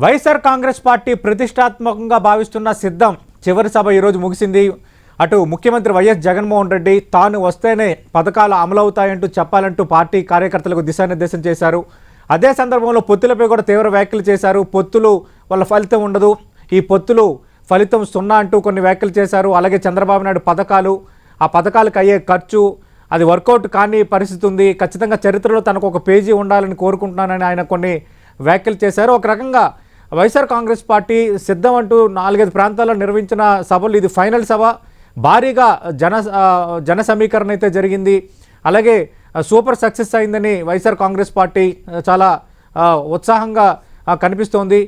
YSR Congress party ప్రతిష్టాత్మకంగా భావిస్తున్న సిద్ధం చివరి సభ ఈరోజు ముగిసింది. అటు ముఖ్యమంత్రి వైఎస్ జగన్మోహన్ రెడ్డి తాను వస్తేనే పథకాలు అమలవుతాయంటూ చెప్పాలంటూ పార్టీ కార్యకర్తలకు దిశానిర్దేశం చేశారు. అదే సందర్భంలో పొత్తులపై కూడా తీవ్ర వ్యాఖ్యలు చేశారు. పొత్తులు వల్ల ఫలితం ఉండదు, ఈ పొత్తులు ఫలితం సున్నా అంటూ కొన్ని వ్యాఖ్యలు చేశారు. అలాగే చంద్రబాబు నాయుడు పథకాలు, ఆ పథకాలకు అయ్యే ఖర్చు అది వర్కౌట్ కాని పరిస్థితి ఉంది, ఖచ్చితంగా చరిత్రలో తనకు ఒక పేజీ ఉండాలని కోరుకుంటున్నానని ఆయన కొన్ని వ్యాఖ్యలు చేశారు. ఒక రకంగా వైఎస్ఆర్ కాంగ్రెస్ పార్టీ సిద్ధం అంటూ 4-5 ప్రాంతాల్లో నిర్వహించిన సభలు ఇది ఫైనల్ సభ. భారీగా జన సమీకరణ అయితే జరిగింది. అలాగే సూపర్ సక్సెస్ అయిందని వైఎస్ఆర్ కాంగ్రెస్ పార్టీ చాలా ఉత్సాహంగా కనిపిస్తోంది.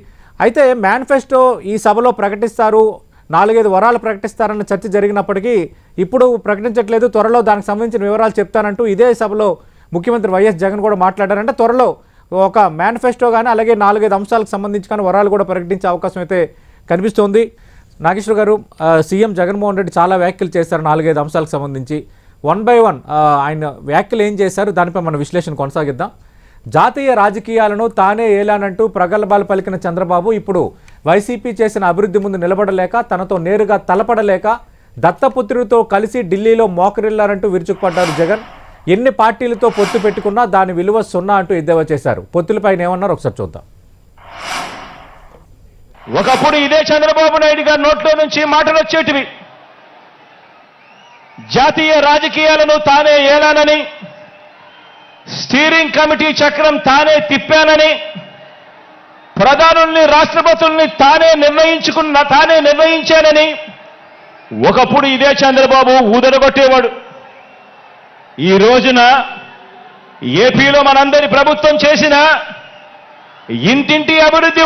అయితే మేనిఫెస్టో ఈ సభలో ప్రకటిస్తారు, 4-5 వరాలు ప్రకటిస్తారన్న చర్చ జరిగినప్పటికీ ఇప్పుడు ప్రకటించట్లేదు. త్వరలో దానికి సంబంధించిన వివరాలు చెప్తానంటూ ఇదే సభలో ముఖ్యమంత్రి వైఎస్ జగన్ కూడా మాట్లాడారంటే త్వరలో ఒక మేనిఫెస్టో కానీ అలాగే 4-5 అంశాలకు సంబంధించి కానీ వరాలు కూడా ప్రకటించే అవకాశం అయితే కనిపిస్తోంది. నాగేశ్వర్ గారు, సీఎం జగన్మోహన్ రెడ్డి చాలా వ్యాఖ్యలు చేశారు 4-5 అంశాలకు సంబంధించి. 1 by 1 ఆయన వ్యాఖ్యలు ఏం చేశారు దానిపై మన విశ్లేషణ కొనసాగిద్దాం. జాతీయ రాజకీయాలను తానే ఏలానంటూ ప్రగల్భాలు పలికిన చంద్రబాబు ఇప్పుడు వైసీపీ చేసిన అభివృద్ధి ముందు నిలబడలేక, తనతో నేరుగా తలపడలేక దత్తపుత్రుడితో కలిసి ఢిల్లీలో మోకరిల్లారంటూ విరుచుకుపడ్డారు జగన్. ఎన్ని పార్టీలతో పొత్తు పెట్టుకున్నా దాని విలువ సున్నా అంటూ ఎద్దేవా చేశారు. పొత్తులపై ఏమన్నారు ఒకసారి చూద్దాం. ఒకప్పుడు ఇదే చంద్రబాబు నాయుడు గారి నోట్లో నుంచి మాటలు వచ్చేటివి. జాతీయ రాజకీయాలను తానే ఏలానని, స్టీరింగ్ కమిటీ చక్రం తానే తిప్పానని, ప్రధానుల్ని రాష్ట్రపతుల్ని తానే నిర్ణయించానని ఒకప్పుడు ఇదే చంద్రబాబు ఊదరగొట్టేవాడు. ఈ రోజున ఏపీలో మనందరి ప్రభుత్వం చేసిన ఇంటింటి అభివృద్ధి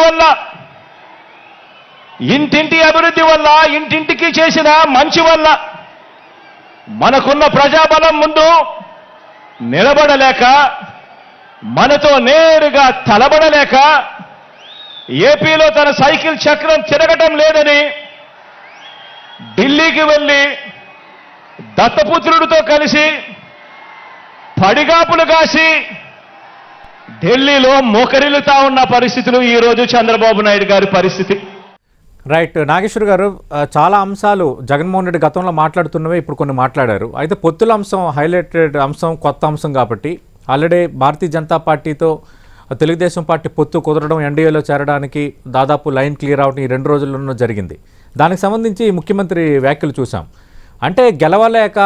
వల్ల ఇంటింటికి చేసిన మంచి వల్ల మనకున్న ప్రజాబలం ముందు నిలబడలేక, మనతో నేరుగా తలబడలేక, ఏపీలో తన సైకిల్ చక్రం తిరగటం లేదని ఢిల్లీకి వెళ్ళి దత్తపుత్రుడితో కలిసి పడిగాపులు కాసి ఢిల్లీలో మోకరిల్లుతా ఉన్న పరిస్థితులు ఈరోజు చంద్రబాబు నాయుడు గారి పరిస్థితి. రైట్ నాగేశ్వర్ గారు, చాలా అంశాలు జగన్మోహన్ రెడ్డి గతంలో మాట్లాడుతున్నవే ఇప్పుడు కొన్ని మాట్లాడారు. అయితే పొత్తుల అంశం హైలైటెడ్ అంశం, కొత్త అంశం కాబట్టి ఆల్రెడీ భారతీయ జనతా పార్టీతో తెలుగుదేశం పార్టీ పొత్తు కుదరడం, ఎన్డీఏలో చేరడానికి దాదాపు లైన్ క్లియర్ అవడం ఈ 2 రోజుల్లోనూ జరిగింది. దానికి సంబంధించి ముఖ్యమంత్రి వ్యాఖ్యలు చూసాం. అంటే గెలవలేక,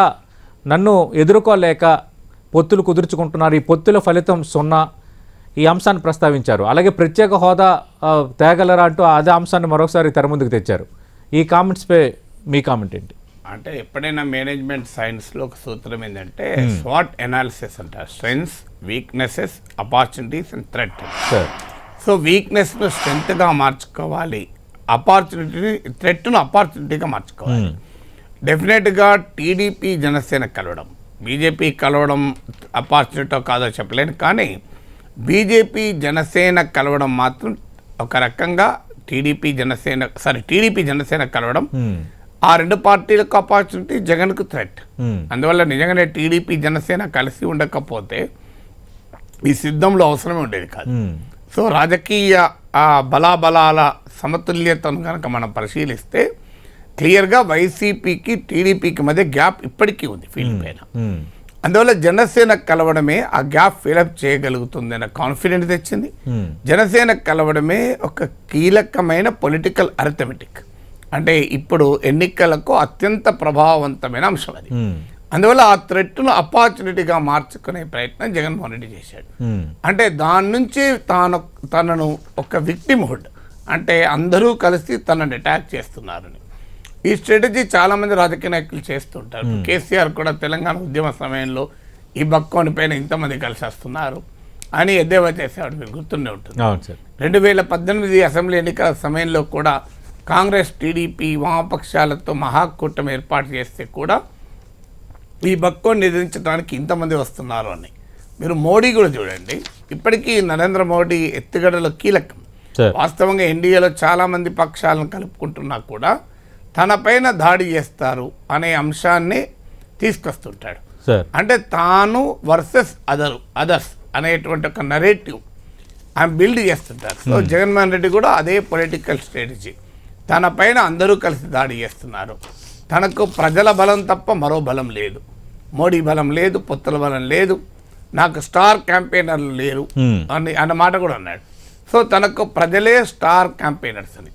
నన్ను ఎదుర్కోలేక పొత్తులు కుదుర్చుకుంటున్నారు, ఈ పొత్తుల ఫలితం సున్నా, ఈ అంశాన్ని ప్రస్తావించారు. అలాగే ప్రత్యేక హోదా తేగలరా అంటూ అదే అంశాన్ని మరొకసారి తెర ముందుకు తెచ్చారు. ఈ కామెంట్స్పై మీ కామెంట్ ఏంటి? అంటే ఎప్పుడైనా మేనేజ్మెంట్ సైన్స్లో ఒక సూత్రం ఏంటంటే స్వాట్ ఎనాలిసిస్ అంటారు. Strengths, weaknesses, opportunities and threat. So వీక్నెస్ను స్ట్రెంగ్త్గా మార్చుకోవాలి, థ్రెట్ను ఆపర్చునిటీగా మార్చుకోవాలి. డెఫినెట్గా టీడీపీ జనసేన కలవడం, బీజేపీ కలవడం ఆపర్చునిటీ కాదో చెప్పలేను, కానీ బీజేపీ జనసేన కలవడం మాత్రం ఒక రకంగా టీడీపీ జనసేన కలవడం ఆ 2 పార్టీలకు ఆపర్చునిటీ, జగన్కు థ్రెట్. అందువల్ల నిజంగానే టీడీపీ జనసేన కలిసి ఉండకపోతే ఈ సిద్ధంలో అవసరమే ఉండేది కాదు. సో రాజకీయ బలాబలాల సమతుల్యతను కనుక మనం పరిశీలిస్తే క్లియర్గా వైసీపీకి టీడీపీకి మధ్య గ్యాప్ ఇప్పటికీ ఉంది ఫీల్డ్ పైన. అందువల్ల జనసేన కలవడమే ఆ గ్యాప్ ఫిలప్ చేయగలుగుతుందన్న కాన్ఫిడెన్స్ తెచ్చింది. జనసేన కలవడమే ఒక కీలకమైన పొలిటికల్ అరిథమెటిక్, అంటే ఇప్పుడు ఎన్నికలకు అత్యంత ప్రభావవంతమైన అంశం అది. అందువల్ల ఆ థ్రెట్ను ఆపర్చునిటీగా మార్చుకునే ప్రయత్నం జగన్మోహన్ రెడ్డి చేశాడు. అంటే దాని నుంచి తనను ఒక విక్టిమ్హుడ్, అంటే అందరూ కలిసి తనని అటాక్ చేస్తున్నారని ఈ స్ట్రాటజీ చాలామంది రాజకీయ నాయకులు చేస్తుంటారు. కేసీఆర్ కూడా తెలంగాణ ఉద్యమ సమయంలో ఈ బక్కోని పైన ఇంతమంది కలిసి వస్తున్నారు అని ఎద్దేవా చేసేవాడు, మీరు గుర్తుండే ఉంటుంది. 2018 అసెంబ్లీ ఎన్నికల సమయంలో కూడా కాంగ్రెస్, టీడీపీ, వామపక్షాలతో మహాకూటమి ఏర్పాటు చేస్తే కూడా ఈ బక్కోని నిధించడానికి ఇంతమంది వస్తున్నారు అని. మీరు మోడీ కూడా చూడండి, ఇప్పటికీ నరేంద్ర మోడీ ఎత్తుగడలో కీలకం. వాస్తవంగా ఎన్డీఏలో చాలామంది పక్షాలను కలుపుకుంటున్నా కూడా తన పైన దాడి చేస్తారు అనే అంశాన్ని తీసుకొస్తుంటాడు. అంటే తాను వర్సెస్ అదర్స్ అనేటువంటి ఒక నరేటివ్, ఆయన బిల్డ్ చేస్తుంటారు. సో జగన్మోహన్ రెడ్డి కూడా అదే పొలిటికల్ స్ట్రాటజీ. తన పైన అందరూ కలిసి దాడి చేస్తున్నారు. తనకు ప్రజల బలం తప్ప మరో బలం లేదు. మోడీ బలం లేదు, పొత్తుల బలం లేదు, నాకు స్టార్ క్యాంపెయినర్లు లేరు అన్న మాట కూడా అన్నాడు. సో తనకు ప్రజలే స్టార్ క్యాంపెయినర్స్ అని,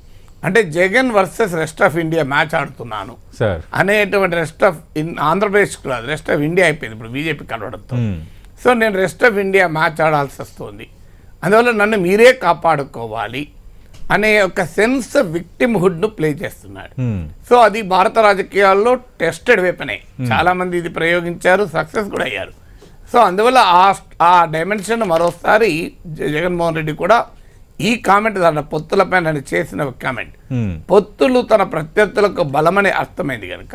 అంటే Jagan versus rest of India match ఆడుతున్నాను అనేటువంటి రెస్ట్ ఆఫ్ ఆంధ్రప్రదేశ్ కాదు, రెస్ట్ ఆఫ్ ఇండియా అయిపోయింది ఇప్పుడు బీజేపీ కలవడంతో. సో నేను రెస్ట్ ఆఫ్ ఇండియా మ్యాచ్ ఆడాల్సి వస్తుంది, అందువల్ల నన్ను మీరే కాపాడుకోవాలి అనే ఒక సెన్స్ విక్టిమ్హుడ్ను ప్లే చేస్తున్నాడు. సో అది భారత రాజకీయాల్లో టెస్టెడ్ వెపనే, చాలా మంది ఇది ప్రయోగించారు, సక్సెస్ కూడా అయ్యారు. సో అందువల్ల ఆ డైమెన్షన్ మరోసారి జగన్మోహన్ రెడ్డి కూడా ఈ కామెంట్ తన పొత్తులపై నేను చేసిన కామెంట్, పొత్తులు తన ప్రత్యర్థులకు బలమని అర్థమైంది కనుక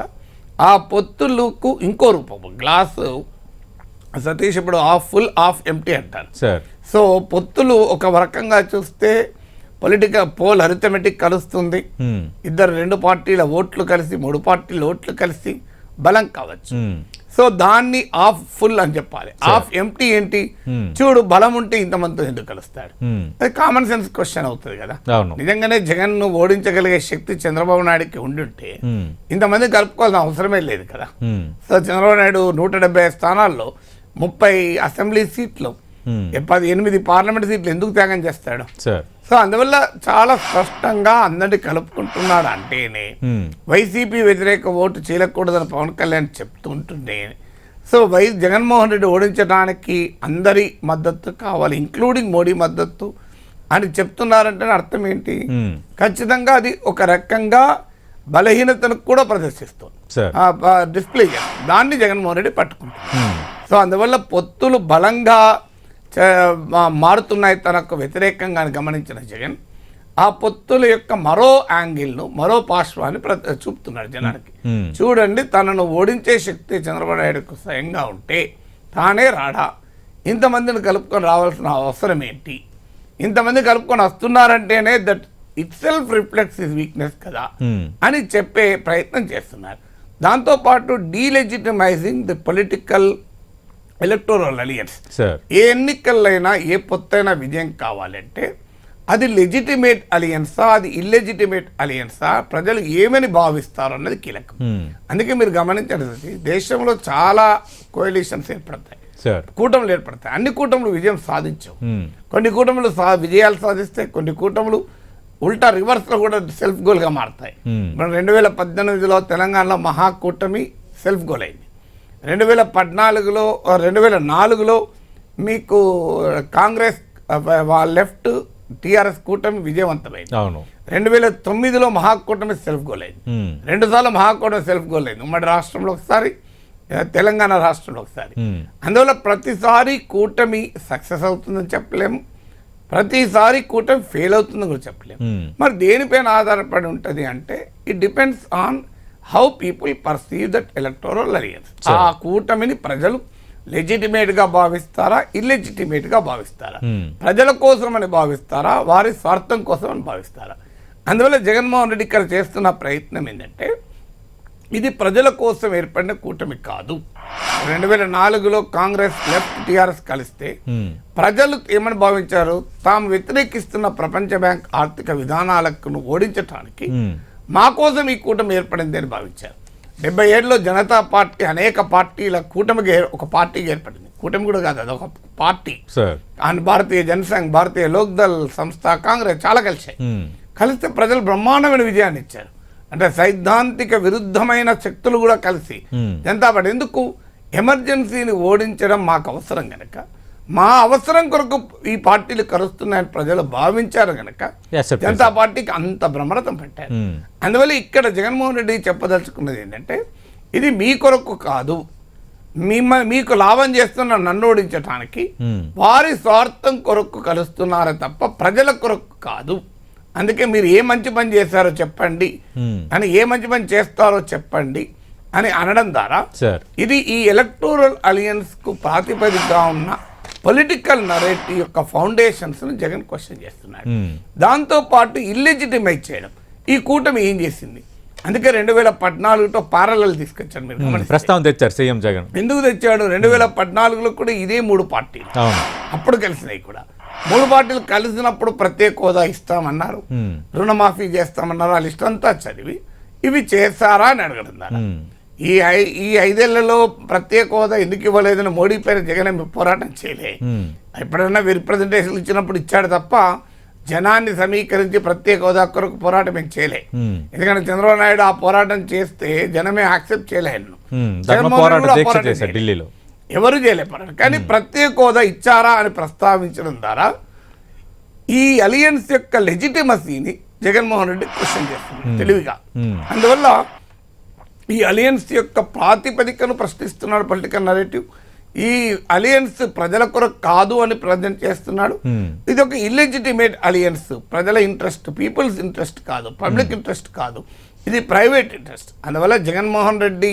ఆ పొత్తులకు ఇంకో రూపం, గ్లాసు సతీష్ ఇప్పుడు హాఫ్ ఫుల్ హాఫ్ ఎంప్టీ అంటారు. సో పొత్తులు ఒక రకంగా చూస్తే పొలిటికల్ పోల్ అరిథమెటిక్ కలుస్తుంది, ఇద్దరు 2 పార్టీల ఓట్లు కలిసి 3 పార్టీల ఓట్లు కలిసి బలం కావచ్చు. సో దాన్ని హాఫ్ ఫుల్ అని చెప్పాలి. హాఫ్ ఎంప్టీ ఏంటి, చూడు బలం ఉంటే ఇంతమందితో ఎందుకు కలుస్తాడు, అది కామన్ సెన్స్ క్వశ్చన్ అవుతుంది కదా. నిజంగానే జగన్ ను ఓడించగలిగే శక్తి చంద్రబాబు నాయుడుకి ఉండుంటే ఇంతమంది కలుపుకోవాల్సిన అవసరమే లేదు కదా. సో చంద్రబాబు నాయుడు 175 స్థానాల్లో 30 అసెంబ్లీ సీట్లు 8 పార్లమెంట్ సీట్లు ఎందుకు త్యాగం చేస్తాడు. సో అందువల్ల చాలా స్పష్టంగా అందరినీ కలుపుకుంటున్నాడు అంటేనే వైసీపీ వ్యతిరేక ఓటు చేయకూడదని పవన్ కళ్యాణ్ చెప్తుంటుండే. సో జగన్మోహన్ రెడ్డి ఓడించడానికి అందరి మద్దతు కావాలి, ఇంక్లూడింగ్ మోడీ మద్దతు అని చెప్తున్నారంటే అర్థం ఏంటి, ఖచ్చితంగా అది ఒక రకంగా బలహీనతను కూడా ప్రదర్శిస్తుంది, డిస్ప్లే చేస్తుంది. దాన్ని జగన్మోహన్ రెడ్డి పట్టుకుంటారు. సో అందువల్ల పొత్తులు బలంగా మారుతున్నాయి తనకు వ్యతిరేకంగా గమనించిన జగన్ ఆ పొత్తుల యొక్క మరో యాంగిల్ను, మరో పార్శ్వాన్ని చూపుతున్నాడు జనానికి. చూడండి, తనను ఓడించే శక్తి చంద్రబాబు నాయుడుకు స్వయంగా ఉంటే తానే రాడా, ఇంతమందిని కలుపుకొని రావాల్సిన అవసరం ఏంటి, ఇంతమంది కలుపుకొని వస్తున్నారంటేనే that itself reflects his weakness కదా అని చెప్పే ప్రయత్నం చేస్తున్నారు. దాంతోపాటు delegitimising the political electoral alliance. ఏ ఎన్నికలైనా ఏ పొత్తైనా విజయం కావాలంటే అది లెజిటిమేట్ అలియన్సా, అది ఇల్లెజిటిమేట్ అలియన్సా, ప్రజలు ఏమని భావిస్తారు అన్నది కీలకం. అందుకే మీరు గమనించండి, దేశంలో చాలా కోalitions ఏర్పడతాయి, కూటములు ఏర్పడతాయి. అన్ని కూటములు విజయం సాధించవు. కొన్ని కూటములు విజయాలు సాధిస్తాయి, కొన్ని కూటములు ఉల్టా రివర్స్లో కూడా సెల్ఫ్ గోల్గా మారుతాయి. మనం 2018లో తెలంగాణలో మహాకూటమి సెల్ఫ్ గోల్ అయింది. 2004లో మీకు కాంగ్రెస్ లెఫ్ట్ టీఆర్ఎస్ కూటమి విజయవంతమైంది. 2009లో మహాకూటమి సెల్ఫ్ గోల్ అయింది. 2 సార్లు మహాకూటమి సెల్ఫ్ గోల్ అయింది, ఉమ్మడి రాష్ట్రంలో ఒకసారి, తెలంగాణ రాష్ట్రంలో ఒకసారి. అందువల్ల ప్రతిసారి కూటమి సక్సెస్ అవుతుందని చెప్పలేము, ప్రతిసారి కూటమి ఫెయిల్ అవుతుందని కూడా చెప్పలేము. మరి దేనిపైన ఆధారపడి ఉంటుంది అంటే it depends on how people perceive that electoral alliance. ఆ కూటమిని ప్రజలు లెజిటిమేట్గా భావిస్తారా, ఇల్లెజిటిమేట్గా భావిస్తారా, ప్రజల కోసం అని భావిస్తారా, వారి స్వార్థం కోసం అని భావిస్తారా. అందువల్ల జగన్మోహన్ రెడ్డి ఇక్కడ చేస్తున్న ప్రయత్నం ఏంటంటే ఇది ప్రజల కోసం ఏర్పడిన కూటమి కాదు. 2004లో కాంగ్రెస్ లెఫ్ట్ టీఆర్ఎస్ కలిస్తే ప్రజలు ఏమని భావించారు, తాము వ్యతిరేకిస్తున్న ప్రపంచ బ్యాంక్ ఆర్థిక విధానాలను ఓడించడానికి మా కోసం ఈ కూటమి ఏర్పడింది అని భావించారు. 77లో జనతా పార్టీ అనేక పార్టీల కూటమికి ఒక పార్టీకి ఏర్పడింది. కూటమి కూడా కాదు, అది ఒక పార్టీ. భారతీయ జనసంఘ్, భారతీయ లోక్దల్ సంస్థ, కాంగ్రెస్ చాలా కలిస్తే ప్రజలు బ్రహ్మాండమైన విజయాన్ని ఇచ్చారు. అంటే సైద్ధాంతిక విరుద్ధమైన శక్తులు కూడా కలిసి జనతా పార్టీ ఎందుకు ఎమర్జెన్సీని ఓడించడం మాకు అవసరం కనుక, మా అవసరం కొరకు ఈ పార్టీలు కలుస్తున్నాయని ప్రజలు భావించారు కనుక జనతా పార్టీకి అంత బ్రహ్మరథం పెట్టారు. అందువల్ల ఇక్కడ జగన్మోహన్ రెడ్డి చెప్పదలుచుకున్నది ఏంటంటే ఇది మీ కొరకు కాదు, మీకు లాభం చేస్తున్న నన్ను ఓడించడానికి వారి స్వార్థం కొరకు కలుస్తున్నారే తప్ప ప్రజల కొరకు కాదు. అందుకే మీరు ఏ మంచి పని చేశారో చెప్పండి అని, ఏ మంచి పని చేస్తారో చెప్పండి అని అనడం ద్వారా ఇది ఈ ఎలక్టోరల్ అలియన్స్ కు ప్రాతిపదికగా ఉన్న పొలిటికల్ నరేటివ్ యొక్క ఫౌండేషన్స్ ను జగన్ క్వశ్చన్ చేస్తున్నాడు. దాంతో పాటు ఇల్లెజిటిమైజ్ చేయడం ఈ కూటమి ఏం చేసింది. అందుకే 2014తో పారలల్ తీసుకొచ్చాడు. మీరు ప్రస్తావన తెచ్చారు సీఎం జగన్. ఎందుకు తెచ్చాడు, 2014లో కూడా ఇదే 3 పార్టీలు అప్పుడు కలిసినాయి కూడా. మూడు పార్టీలు కలిసినప్పుడు ప్రత్యేక హోదా ఇస్తామన్నారు, రుణమాఫీ చేస్తామన్నారు. ఆ లిస్ట్ అంతా చదివి ఇవి చేస్తారా అని అడగడం ద్వారా ఈ 5 ఏళ్లలో ప్రత్యేక హోదా ఎందుకు ఇవ్వలేదని మోడీ పైన జగన్ పోరాటం చేయలే. ఎప్పుడైనా రిప్రజెంటేషన్ ఇచ్చినప్పుడు ఇచ్చాడు తప్ప జనాన్ని సమీకరించి ప్రత్యేక హోదా కొరకు పోరాటం ఏం చేయలే. ఎందుకంటే చంద్రబాబు నాయుడు ఆ పోరాటం చేస్తే జనమే యాక్సెప్ట్ చేయలేదు. ఢిల్లీలో ఎవరు చేయలేపారు. కానీ ప్రత్యేక హోదా ఇచ్చారా అని ప్రస్తావించడం ద్వారా ఈ అలియన్స్ యొక్క లెజిటిమసీని జగన్మోహన్ రెడ్డి క్వశ్చన్ చేస్తున్నారు తెలివిగా. అందువల్ల ఈ అలియన్స్ యొక్క ప్రాతిపదికను ప్రశ్నిస్తున్నాడు పొలిటికల్ నరేటివ్. ఈ అలియన్స్ ప్రజల కొరకు కాదు అని ప్రజెంట్ చేస్తున్నాడు. ఇది ఒక ఇల్లెజిటిమేట్ అలియన్స్, ప్రజల ఇంట్రెస్ట్, పీపుల్స్ ఇంట్రెస్ట్ కాదు, పబ్లిక్ ఇంట్రెస్ట్ కాదు, ఇది ప్రైవేట్ ఇంట్రెస్ట్. అందువల్ల జగన్మోహన్ రెడ్డి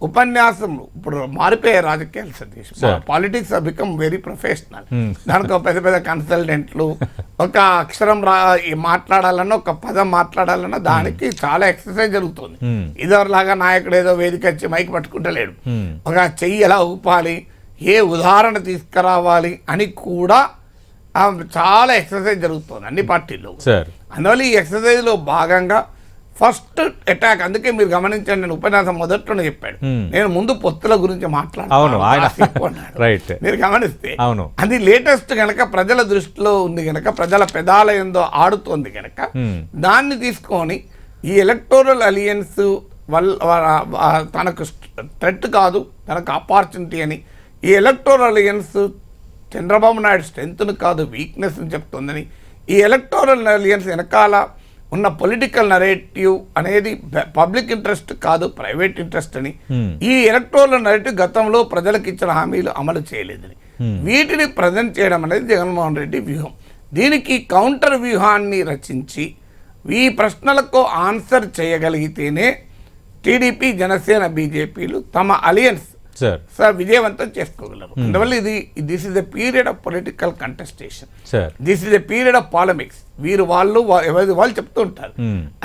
ఉపన్యాసం ఇప్పుడు మారిపోయే రాజకీయాలు Satish. Politics are become very professional. దానికి ఒక పెద్ద పెద్ద కన్సల్టెంట్లు, ఒక అక్షరం మాట్లాడాలన్నా, ఒక పదం మాట్లాడాలన్నా దానికి చాలా ఎక్సర్సైజ్ జరుగుతుంది. ఇదివరలాగా నాయకుడు ఏదో వేదిక వచ్చి మైక్ పట్టుకుంటలేడు. ఒక చెయ్యి ఎలా ఊపాలి, ఏ ఉదాహరణ తీసుకురావాలి అని కూడా చాలా ఎక్సర్సైజ్ జరుగుతుంది అన్ని పార్టీల్లో. అందువల్ల ఈ ఎక్సర్సైజ్లో భాగంగా ఫస్ట్ అటాక్, అందుకే మీరు గమనించండి, నేను ఉపన్యాసం మొదట్లోనే చెప్పాడు, నేను ముందు పొత్తుల గురించి మాట్లాడాను. మీరు గమనిస్తే అది లేటెస్ట్ గనక ప్రజల దృష్టిలో ఉంది గనక, ప్రజల పెదాల ఏందో ఆడుతోంది గనక దాన్ని తీసుకొని ఈ ఎలక్టోరల్ అలియన్స్ తనకు థ్రెట్ కాదు, తనకు ఆపర్చునిటీ అని, ఈ ఎలక్టోరల్ అలియన్స్ చంద్రబాబు నాయుడు స్ట్రెంగ్త్ను కాదు వీక్నెస్ అని చెప్తుందని, ఈ ఎలక్టోరల్ అలియన్స్ వెనకాల ఉన్న పొలిటికల్ నరేటివ్ అనేది పబ్లిక్ ఇంట్రెస్ట్ కాదు, ప్రైవేట్ ఇంట్రెస్ట్ అని, ఈ ఎలక్టోరల్ నరేటివ్ గతంలో ప్రజలకు ఇచ్చిన హామీలు అమలు చేయలేదని, వీటిని ప్రజెంట్ చేయడం అనేది జగన్మోహన్ రెడ్డి వ్యూహం. దీనికి కౌంటర్ వ్యూహాన్ని రచించి ఈ ప్రశ్నలకు ఆన్సర్ చేయగలిగితేనే టీడీపీ, జనసేన, బీజేపీలు తమ అలియన్స్ విజయవంతం చేసుకోగలరు. అందువల్ల this is a period of political contestation, this is a period of polemics. వాళ్ళు చెప్తూ ఉంటారు,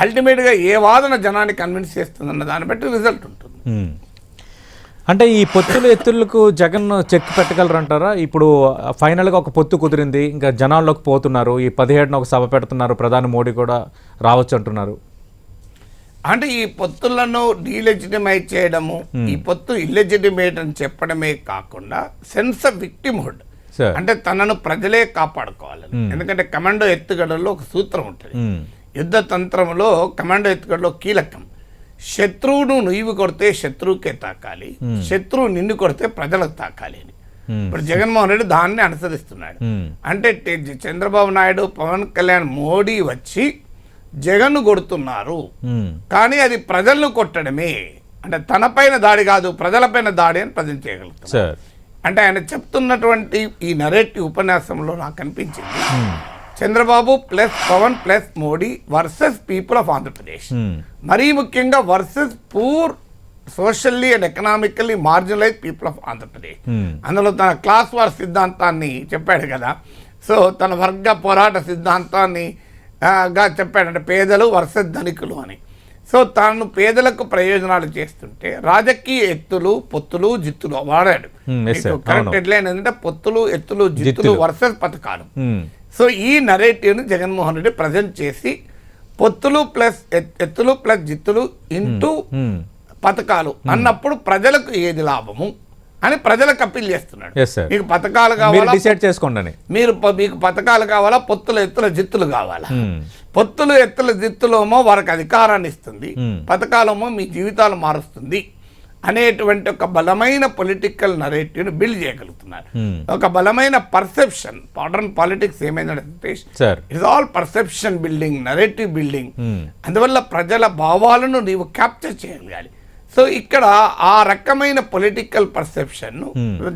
అల్టిమేట్ గా ఏ వాదన జనాన్ని కన్విన్స్ చేస్తుందన్న దాన్ని బట్టి రిజల్ట్ ఉంటుంది. అంటే ఈ పొత్తులు ఎత్తులకు జగన్ చెక్ పెట్టగలరంటారా? ఇప్పుడు ఫైనల్గా ఒక పొత్తు కుదిరింది, ఇంకా జనాల్లోకి పోతున్నారు, ఈ 17న ఒక సభ పెడుతున్నారు, ప్రధాని మోడీ కూడా రావచ్చు అంటున్నారు. అంటే ఈ పొత్తులను డీలెజిటిమైజ్ చేయడము, ఈ పొత్తు ఇల్లెజిటిమేట్ అని చెప్పడమే కాకుండా సెన్స్ ఆఫ్ విక్టిమ్హుడ్, అంటే తనను ప్రజలే కాపాడుకోవాలి. ఎందుకంటే కమాండో ఎత్తుగడలో ఒక సూత్రం ఉంటుంది, యుద్ధ తంత్రంలో కమాండో ఎత్తుగడలో కీలకం, శత్రువును నువ్వు కొడితే శత్రువుకే తాకాలి, శత్రువు నిన్ను కొడితే ప్రజలకు తాకాలి అని. ఇప్పుడు జగన్మోహన్ రెడ్డి దాన్ని అనుసరిస్తున్నాడు. అంటే చంద్రబాబు నాయుడు, పవన్ కళ్యాణ్, మోడీ వచ్చి జగన్ను కొడుతున్నారు, కానీ అది ప్రజలను కొట్టడమే, అంటే తన పైన దాడి కాదు, ప్రజలపైన దాడి అని ప్రజెంట్ చేయగలుగుతారు. అంటే ఆయన చెప్తున్నటువంటి ఈ నరేటివ్ ఉపన్యాసంలో నాకు అనిపించింది, Chandrababu plus Pawan plus Modi versus people of Andhra Pradesh, మరీ ముఖ్యంగా versus poor socially and economically marginalise people of Andhra Pradesh. అందులో తన క్లాస్ వార్ సిద్ధాంతాన్ని చెప్పాడు కదా, సో తన వర్గ పోరాట సిద్ధాంతాన్ని చెప్పాడంటే పేదలు వర్సెస్ ధనికులు అని. సో తాను పేదలకు ప్రయోజనాలు చేస్తుంటే రాజకీయ ఎత్తులు, పొత్తులు, జిత్తులు వాడాడు. కరెక్ట్ హెడ్లైన్ ఏంటంటే పొత్తులు, ఎత్తులు, జిత్తులు వర్సెస్ పథకాలు. సో ఈ నరేటివ్ని జగన్మోహన్ రెడ్డి ప్రజెంట్ చేసి పొత్తులు ప్లస్ ఎత్తులు ప్లస్ జిత్తులు ఇంటూ పథకాలు అన్నప్పుడు ప్రజలకు ఏది లాభము అని ప్రజలకు అప్పీల్ చేస్తున్నాడు. మీకు పథకాలు కావాలా, మీకు పథకాలు కావాలా, పొత్తుల ఎత్తుల జిత్తులు కావాలా? పొత్తులు ఎత్తుల జిత్తులేమో వారికి అధికారాన్ని ఇస్తుంది, పథకాలేమో మీ జీవితాలు మారుస్తుంది అనేటువంటి ఒక బలమైన పొలిటికల్ నరేటివ్ని బిల్డ్ చేయగలుగుతున్నారు. ఒక బలమైన పర్సెప్షన్, మోడర్న్ పాలిటిక్స్ ఏమైందంటే it's all perception building, narrative building. అందువల్ల ప్రజల భావాలను నీవు క్యాప్చర్ చేయగలగాలి. సో ఇక్కడ ఆ రకమైన పొలిటికల్ పర్సెప్షన్ను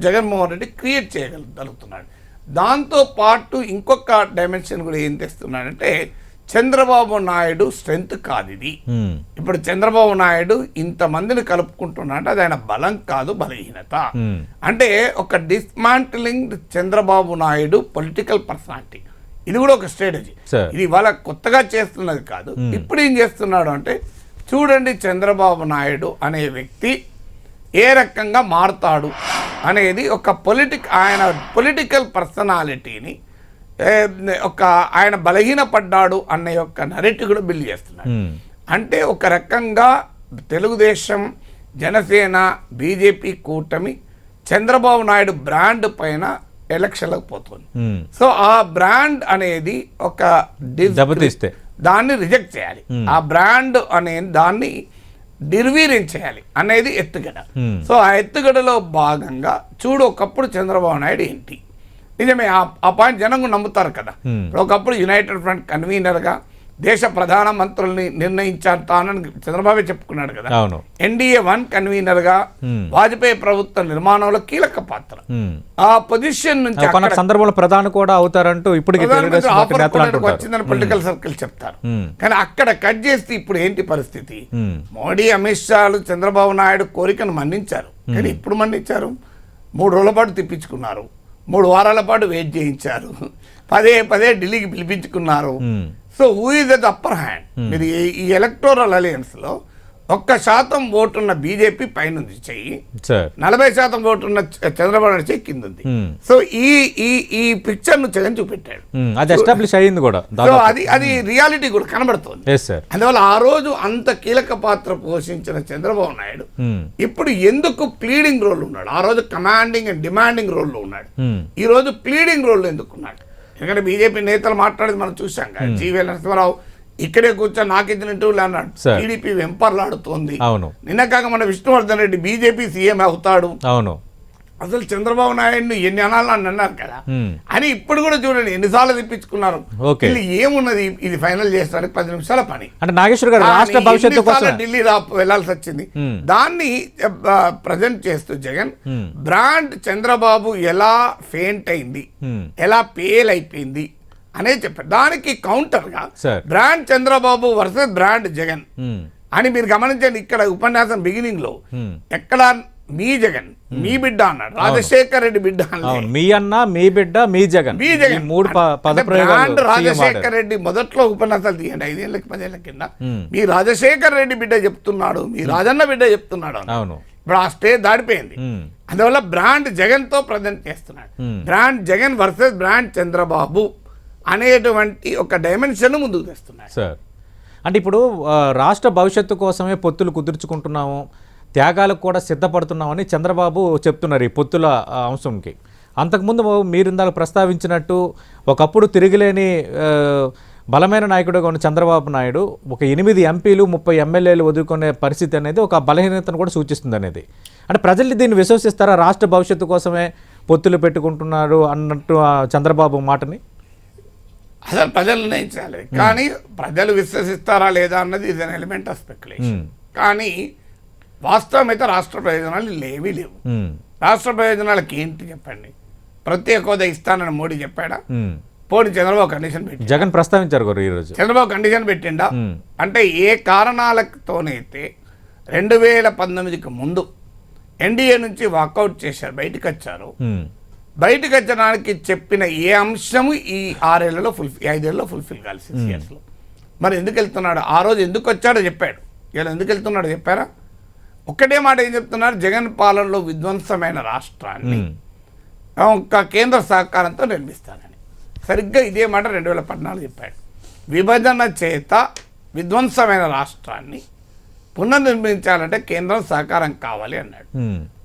జగన్మోహన్ రెడ్డి క్రియేట్ చేయగలుగుతున్నాడు. దాంతో పాటు ఇంకొక డైమెన్షన్ కూడా ఏం తెస్తున్నాడంటే, చంద్రబాబు నాయుడు స్ట్రెంగ్త్ కాదు ఇది. ఇప్పుడు చంద్రబాబు నాయుడు ఇంతమందిని కలుపుకుంటున్నాడు, అది ఆయన బలం కాదు, బలహీనత. అంటే ఒక డిస్మాంటిలింగ్ చంద్రబాబు నాయుడు పొలిటికల్ పర్సనాలిటీ, ఇది కూడా ఒక స్ట్రాటజీ. ఇది ఇవాళ కొత్తగా చేస్తున్నది కాదు. ఇప్పుడు ఏం చేస్తున్నాడు అంటే, చూడండి చంద్రబాబు నాయుడు అనే వ్యక్తి ఏ రకంగా మారుతాడు అనేది ఒక ఆయన పొలిటికల్ పర్సనాలిటీని ఒక ఆయన బలహీనపడ్డాడు అన్న యొక్క నరేటివ్ కూడా బిల్డ్ చేస్తున్నాడు. అంటే ఒక రకంగా తెలుగుదేశం, జనసేన, బీజేపీ కూటమి చంద్రబాబు నాయుడు బ్రాండ్ పైన ఎలక్షన్లకు పోతుంది. సో ఆ బ్రాండ్ అనేది ఒక దాన్ని రిజెక్ట్ చేయాలి, ఆ బ్రాండ్ అనే దాన్ని నిర్వీర్యం చేయాలి అనేది ఎత్తుగడ. సో ఆ ఎత్తుగడలో భాగంగా చూడు, ఒకప్పుడు చంద్రబాబు నాయుడు ఏంటి, నిజమే ఆ పాయింట్ జనం నమ్ముతారు కదా. ఒకప్పుడు యునైటెడ్ ఫ్రంట్ కన్వీనర్గా దేశ ప్రధాన మంత్రుల్ని నిర్ణయించానని చంద్రబాబు చెప్పుకున్నాడు కదా. ఎన్డీఏ 1 కన్వీనర్గా వాజ్పేయి ప్రభుత్వ నిర్మాణంలో కీలక పాత్ర. ఆ పొజిషన్ నుంచి సందర్భంలో ప్రధాని కూడా అవుతారంటూ ఇప్పుడు వచ్చిందని పొలిటికల్ సర్కిల్ చెప్తారు. కానీ అక్కడ కట్ చేస్తే ఇప్పుడు ఏంటి పరిస్థితి? మోడీ, అమిత్ షాలు చంద్రబాబు నాయుడు కోరికను మన్నించారు. కానీ ఇప్పుడు మన్నించారు, 3 రోజుల పాటు తిప్పించుకున్నారు, 3 వారాల పాటు వెయిట్ చేయించారు, పదే ఢిల్లీకి పిలిపించుకున్నారు. So who is the upper hand? మీరు ఈ ఎలక్టోరల్ అలయన్స్ లో 1% ఓటున్న బీజేపీ పైనుంది చెయ్యి, 40% ఓటున్న చంద్రబాబు నాయుడు చెయ్యి కింద ఉంది. సో ఈ పిక్చర్ ను జగన్ చూపెట్టాడు, అది ఎస్టాబ్లిష్ అయ్యింది కూడా. సో అది రియాలిటీ కూడా కనబడుతుంది. అందువల్ల ఆ రోజు అంత కీలక పాత్ర పోషించిన చంద్రబాబు నాయుడు ఇప్పుడు ఎందుకు ప్లీడింగ్ రోల్ ఉన్నాడు? ఆ రోజు కమాండింగ్ అండ్ డిమాండింగ్ రోల్ లో ఉన్నాడు, ఈ రోజు ప్లీడింగ్ రోల్ ఎందుకు ఉన్నాడు? ఎందుకంటే బీజేపీ నేతలు మాట్లాడేది మనం చూసాం కదా. జీవీ నరసింహారావు ఇక్కడే కూర్చొని నాకు ఇచ్చిన ఇంటర్వ్యూలు అన్నాడు, టీడీపీ వెంపర్లాడుతోంది. నిన్న కాక మన విష్ణువర్ధన్ రెడ్డి బీజేపీ సీఎం అవుతాడు, అసలు చంద్రబాబు నాయుడిని ఎన్ని అనాలని అన్నారు కదా అని ఇప్పుడు కూడా చూడండి ఎన్నిసార్లు తిప్పించుకున్నారు. ఏమున్నది, ఇది ఫైనల్ చేస్తానికి 10 నిమిషాల పని. అంటే నాగేశ్వర్ గారు రాష్ట్ర భవిష్యత్తు కోసం ఢిల్లీ వెళ్లాల్సి వచ్చింది. దాన్ని ప్రజెంట్ చేస్తూ జగన్ బ్రాండ్ చంద్రబాబు ఎలా ఫెయింట్ అయింది, ఎలా పేల్ అయిపోయింది అనేది చెప్పారు. దానికి కౌంటర్ గా brand Chandrababu versus brand Jagan అని మీరు గమనించండి. ఇక్కడ ఉపన్యాసం బిగినింగ్ లో ఎక్కడ మీ జగన్ మీ బిడ్డ అన్నాడు, రాజశేఖర్ రెడ్డి బిడ్డ మీ అన్న మీ బిడ్డ మీ జగన్, మీ జగన్ 3 పదప్రయోగాలు. రాజశేఖర్ రెడ్డి మొదట్లో ఉపన్యాసాలు తీయండి 5 ఏళ్ళకి 10 ఏళ్ళ కింద, మీ రాజశేఖర్ రెడ్డి బిడ్డ చెప్తున్నాడు, మీ రాజన్న బిడ్డ చెప్తున్నాడు. ఇప్పుడు ఆ స్టేజ్ దాడిపోయింది. అందువల్ల బ్రాండ్ జగన్ తో ప్రజెంట్ చేస్తున్నాడు. Brand Jagan versus brand Chandrababu అనేటువంటి ఒక డైమెన్షన్ ముందుకు తెస్తున్నాడు సార్. అంటే ఇప్పుడు రాష్ట్ర భవిష్యత్తు కోసమే పొత్తులు కుదుర్చుకుంటున్నాము, త్యాగాలకు కూడా సిద్ధపడుతున్నామని చంద్రబాబు చెప్తున్నారు ఈ పొత్తుల అంశంకి. అంతకుముందు మీరు ఇందాక ప్రస్తావించినట్టు ఒకప్పుడు తిరిగిలేని బలమైన నాయకుడుగా ఉన్న చంద్రబాబు నాయుడు ఒక 8 ఎంపీలు 30 ఎమ్మెల్యేలు వదులుకునే పరిస్థితి అనేది ఒక బలహీనతను కూడా సూచిస్తుంది అనేది. అంటే ప్రజలు దీన్ని విశ్వసిస్తారా? రాష్ట్ర భవిష్యత్తు కోసమే పొత్తులు పెట్టుకుంటున్నారు అన్నట్టు చంద్రబాబు మాటని అసలు ప్రజలు నిర్ణయించాలి. కానీ ప్రజలు విశ్వసిస్తారా లేదా అన్నది ఇది అన్ ఎలిమెంట్ ఆఫ్ స్పెక్యులేషన్. కానీ వాస్తవం అయితే రాష్ట్ర ప్రయోజనాలు లేవు. రాష్ట్ర ప్రయోజనాలకి ఏంటి చెప్పండి? ప్రత్యేక హోదా ఇస్తానని మోడీ చెప్పాడా? పోనీ చంద్రబాబు కండిషన్ పెట్టి జగన్ ప్రస్తావించారు ఈరోజు. చంద్రబాబు కండిషన్ పెట్టిండా? అంటే ఏ కారణాలతోనైతే 2019కి ముందు ఎన్డీఏ నుంచి వాకౌట్ చేశారు, బయటకు వచ్చారు, బయటకు వచ్చడానికి చెప్పిన ఏ అంశము ఈ 5 ఏళ్లలో ఫుల్ఫిల్ కావాలి 6 ఇయర్స్లో. మరి ఎందుకు వెళ్తున్నాడు? ఆ రోజు ఎందుకు వచ్చాడో చెప్పాడు, ఇలా ఎందుకు వెళ్తున్నాడో చెప్పారా? ఒక్కటే మాట ఏం చెప్తున్నారు, జగన్ పాలనలో విధ్వంసమైన రాష్ట్రాన్ని ఒక కేంద్ర సహకారంతో నిర్మిస్తానని. సరిగ్గా ఇదే మాట 2014 చెప్పాడు. విభజన చేత విధ్వంసమైన రాష్ట్రాన్ని పునర్నిర్మించాలంటే కేంద్రం సహకారం కావాలి అన్నాడు.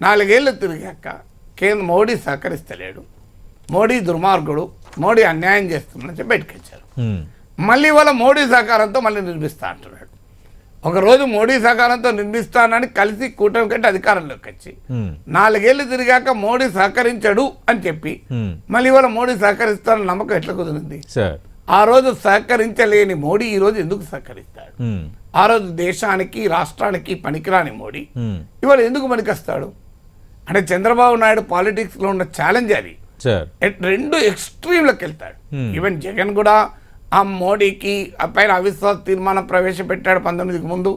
4 ఏళ్ళు తిరిగాక మోడీ సహకరిస్తలేడు, మోడీ దుర్మార్గుడు, మోడీ అన్యాయం చేస్తున్నాడని చెప్పి బయటకు వచ్చారు. మళ్ళీ వాళ్ళ మోడీ సహకారంతో మళ్ళీ నిర్మిస్తా అంటున్నాడు. ఒకరోజు మోడీ సహకారంతో నిర్మిస్తానని కలిసి కూటమి కంటే అధికారంలోకి వచ్చి 4 ఏళ్ళు తిరిగాక మోడీ సహకరించడు అని చెప్పి మళ్ళీ వాళ్ళ మోడీ సహకరిస్తానని నమ్మకం ఎట్లా కుదిరింది? ఆ రోజు సహకరించలేని మోడీ ఈ రోజు ఎందుకు సహకరిస్తాడు? ఆ రోజు దేశానికి రాష్ట్రానికి పనికిరాని మోడీ ఇవాళ ఎందుకు పనికొస్తాడు? అంటే చంద్రబాబు నాయుడు పాలిటిక్స్ లో ఉన్న ఛాలెంజ్ అది. 2 ఎక్స్ట్రీమ్లకు వెళ్తాడు. ఈవెన్ జగన్ కూడా ఆ మోడీకి పైన అవిశ్వాస తీర్మానం ప్రవేశపెట్టాడు 19కి ముందు.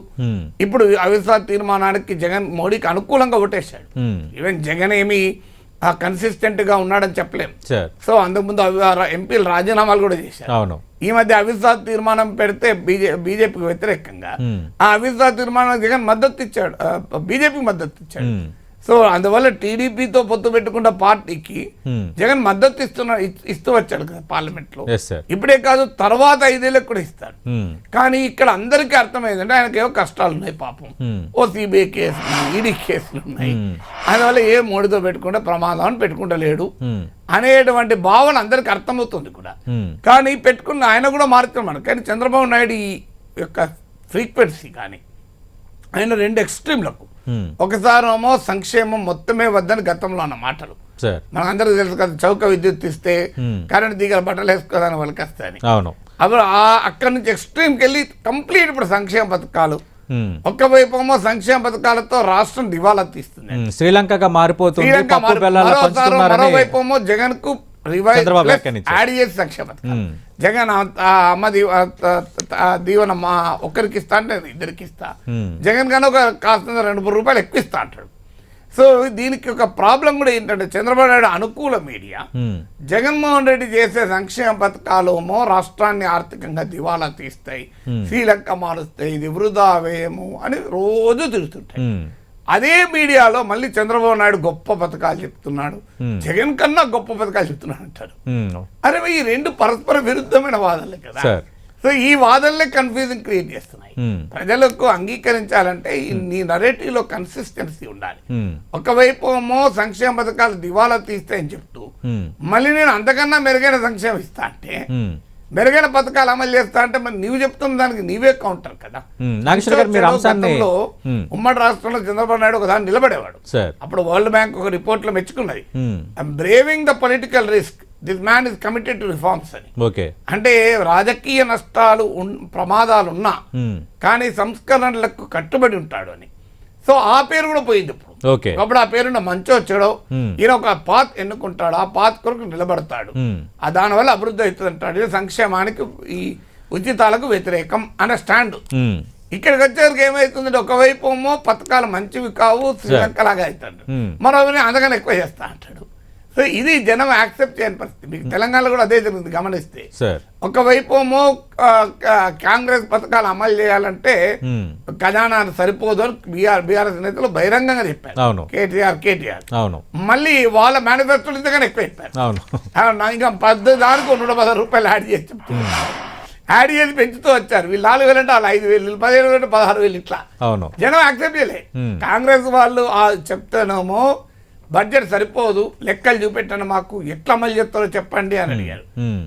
ఇప్పుడు అవిశ్వాస తీర్మానానికి జగన్ మోడీకి అనుకూలంగా ఓటేశాడు. ఈవెన్ జగన్ ఏమి కన్సిస్టెంట్ గా ఉన్నాడని చెప్పలేం. సో అంతకుముందు ఎంపీలు రాజీనామాలు కూడా చేశారు. ఈ మధ్య అవిశ్వాస తీర్మానం పెడితే బీజేపీకి వ్యతిరేకంగా ఆ అవిశ్వాస తీర్మానం జగన్ మద్దతు ఇచ్చాడు, బీజేపీకి మద్దతు ఇచ్చాడు. సో అందువల్ల టీడీపీతో పొత్తు పెట్టుకున్న పార్టీకి జగన్ మద్దతు ఇస్తూ వచ్చాడు కదా పార్లమెంట్ లో. ఇప్పుడే కాదు, తర్వాత 5 ఏళ్ళకి కూడా ఇస్తాడు. కానీ ఇక్కడ అందరికీ అర్థమైందంటే ఆయనకి ఏవో కష్టాలు ఉన్నాయి పాపం. ఓ సిబిఐ కేసులు ఉన్నాయి, ఈడీ కేసులు ఉన్నాయి, అందువల్ల ఏ మోడీతో పెట్టుకుంటే ప్రమాదం పెట్టుకుంటలేడు అనేటువంటి భావన అందరికి అర్థమవుతుంది కూడా. కానీ పెట్టుకున్న ఆయన కూడా మారుతున్నాడు. కానీ చంద్రబాబు నాయుడు ఈ యొక్క ఫ్రీక్వెన్సీ కానీ ఆయన 2 ఎక్స్ట్రీమ్లకు, ఒకసారి ఏమో సంక్షేమం మొత్తమే వద్దని గతంలో అన్న మాటలు మనకందరికీ తెలుసు కదా. చౌక విద్యుత్ ఇస్తే కరెంట్ దిగల బట్టలు వేసుకోదాని వాళ్ళకి వస్తాయని. అప్పుడు అక్కడి నుంచి ఎక్స్ట్రీమ్కి వెళ్ళి కంప్లీట్ ఇప్పుడు సంక్షేమ పథకాలు, ఒక్కవైపు ఏమో సంక్షేమ పథకాలతో రాష్ట్రం దివాలా తీస్తుంది, శ్రీలంకగా మారిపోతుంది. మరోవైపు ఏమో జగన్ కు యాడ్ చేసి సంక్షేమ పథకాలు, జగన్ అమ్మ దీవెన మా ఒక్కరికి ఇస్తా అంటే 2కి ఇస్తా, జగన్ కన్నా ఒక కాస్త 2-3 రూపాయలు ఎక్కువ ఇస్తా అంటాడు. సో దీనికి ఒక ప్రాబ్లం కూడా ఏంటంటే చంద్రబాబు నాయుడు అనుకూల మీడియా జగన్మోహన్ రెడ్డి చేసే సంక్షేమ పథకాలు ఏమో రాష్ట్రాన్ని ఆర్థికంగా దివాలా తీస్తాయి, శ్రీలంక మారుస్తాయి, ఇది వృధా వ్యయము అని రోజు తిరుగుతుంటాయి. అదే మీడియాలో మళ్ళీ చంద్రబాబు నాయుడు గొప్ప పథకాలు చెప్తున్నాడు, జగన్ కన్నా గొప్ప పథకాలు చెప్తున్నాడు అంటారు. అరే ఈ 2 పరస్పర విరుద్ధమైన వాదనలే కదా. సో ఈ వాదనలే కన్ఫ్యూజన్ క్రియేట్ చేస్తున్నాయి. ప్రజలకు అంగీకరించాలంటే నీ నరేటివ్ లో కన్సిస్టెన్సీ ఉండాలి. ఒకవైపు ఏమో సంక్షేమ పథకాలు దివాలా తీస్తాయని చెప్తూ మళ్ళీ నేను అంతకన్నా మెరుగైన సంక్షేమం ఇస్తా అంటే, మెరుగైన పథకాలు అమలు చేస్తా అంటే మరి నీవు చెప్తున్న దానికి నీవే కౌంటర్ కదా. ఉమ్మడి రాష్ట్రంలో చంద్రబాబు నాయుడు ఒక దాన్ని నిలబడేవాడు. అప్పుడు వరల్డ్ బ్యాంక్ ఒక రిపోర్ట్ లో మెచ్చుకున్నది, braving the political risk this man is committed to reforms అని. అంటే రాజకీయ నష్టాలు ప్రమాదాలు ఉన్నా కానీ సంస్కరణలకు కట్టుబడి ఉంటాడు అని. సో ఆ పేరు కూడా పోయింది ఇప్పుడు. అప్పుడు ఆ పేరున్న మంచో చెడో ఈయన ఒక పాత్ ఎన్నుకుంటాడు, ఆ పాత్ కొరకు నిలబడతాడు, దానివల్ల అభివృద్ధి అవుతుంది అంటాడు. ఇది సంక్షేమానికి ఈ ఉచితాలకు వ్యతిరేకం అనే స్టాండ్. ఇక్కడికి వచ్చేసరికి ఏమవుతుంది, ఒకవైపు ఏమో పథకాలు మంచివి కావు, శ్రీలంకలాగా అవుతాడు, మరోవైపు అందుకని ఎక్కువ చేస్తా అంటాడు. సో ఇది జనం యాక్సెప్ట్ చేయని పరిస్థితి. మీకు తెలంగాణలో కూడా అదే జరిగింది గమనిస్తే. ఒకవైపు ఏమో కాంగ్రెస్ పథకాలు అమలు చేయాలంటే ఖజానా సరిపోదు అని బీఆర్ఎస్ నేతలు బహిరంగంగా చెప్పారు. కేటీఆర్ మళ్ళీ వాళ్ళ మేనిఫెస్టోలు ఇంతగానే ఎక్కువ చెప్పారు. ఇంకా 10 110 రూపాయలు యాడ్ చేసి చెప్తున్నారు. యాడ్ చేసి పెంచుతూ వచ్చారు. వీళ్ళు 4,000 అంటే వాళ్ళు 5,000, 15,000 అంటే 16,000 ఇట్లా. జనం యాక్సెప్ట్ చేయలే. కాంగ్రెస్ వాళ్ళు చెప్తానేమో బడ్జెట్ సరిపోదు, లెక్కలు చూపెట్టండి, మాకు ఎట్లా అమలు చేస్తారో చెప్పండి అని అడిగారు.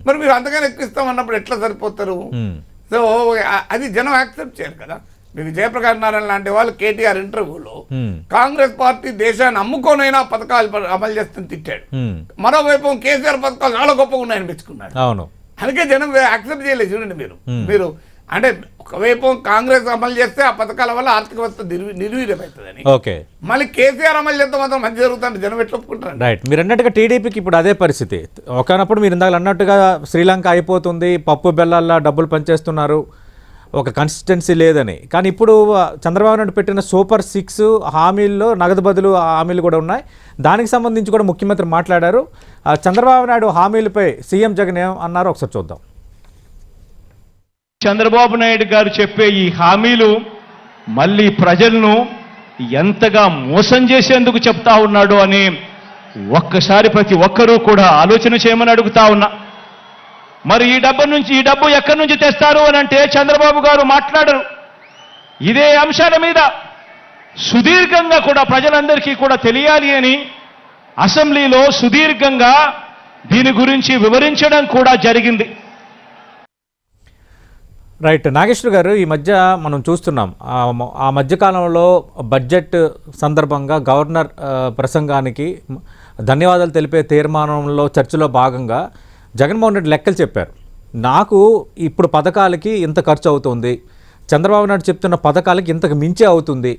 మరి మీరు అంతగానే ఎక్కువ అన్నప్పుడు ఎట్లా సరిపోతారు? సో అది జనం యాక్సెప్ట్ చేయరు కదా. మీకు జయప్రకాష్ నారాయణ లాంటి వాళ్ళు కేటీఆర్ ఇంటర్వ్యూలో కాంగ్రెస్ పార్టీ దేశాన్ని అమ్ముకోనైనా పథకాలు అమలు చేస్తుంది తిట్టాడు. మరోవైపు కేసీఆర్ పథకాలు చాలా గొప్పగా ఉన్నాయని మెచ్చుకున్నాడు. అందుకే జనం యాక్సెప్ట్ చేయలేదు. చూడండి మీరు అంటే ఒకవైపు కాంగ్రెస్ అమలు చేస్తే ఆ పథకాల వల్ల ఆర్థిక వ్యవస్థ నిర్వీర్యమవుతుందని, మళ్ళీ కేసీఆర్ అమలు చేస్తే మాత్రం మంచి జరుగుతుంది, జనం ఎట్లా ఒప్పుకుంటారు? రైట్. మీరు అన్నట్టుగా టీడీపీకి ఇప్పుడు అదే పరిస్థితి. ఒకనప్పుడు మీరు ఇందాక అన్నట్టుగా శ్రీలంక అయిపోతుంది, పప్పు బెల్లాల్లో డబ్బులు పనిచేస్తున్నారు, ఒక కన్సిస్టెన్సీ లేదని. కానీ ఇప్పుడు చంద్రబాబు నాయుడు పెట్టిన సూపర్ 6 హామీల్లో నగదు బదులు హామీలు కూడా ఉన్నాయి. దానికి సంబంధించి కూడా ముఖ్యమంత్రి మాట్లాడారు. చంద్రబాబు నాయుడు హామీలపై సీఎం జగన్ ఏం అన్నారో ఒకసారి చూద్దాం. చంద్రబాబు నాయుడు గారు చెప్పే ఈ హామీలు మళ్ళీ ప్రజలను ఎంతగా మోసం చేసేందుకు చెప్తా ఉన్నాడు అని ఒక్కసారి ప్రతి ఒక్కరూ కూడా ఆలోచన చేయమని అడుగుతా ఉన్నా. మరి ఈ డబ్బు ఎక్కడి నుంచి తెస్తారు అని అంటే చంద్రబాబు గారు మాట్లాడరు. ఇదే అంశాల మీద సుదీర్ఘంగా కూడా ప్రజలందరికీ కూడా తెలియాలి అని అసెంబ్లీలో సుదీర్ఘంగా దీని గురించి వివరించడం కూడా జరిగింది. రైట్. నాగేశ్వర్ గారు, ఈ మధ్య మనం చూస్తున్నాం, ఆ మధ్యకాలంలో బడ్జెట్ సందర్భంగా గవర్నర్ ప్రసంగానికి ధన్యవాదాలు తెలిపే తీర్మానంలో చర్చలో భాగంగా జగన్మోహన్ రెడ్డి లెక్కలు చెప్పారు. నాకు ఇప్పుడు పథకాలకి ఇంత ఖర్చు అవుతుంది, చంద్రబాబు నాయుడు చెప్తున్న పథకాలకి ఇంతకు మించే అవుతుంది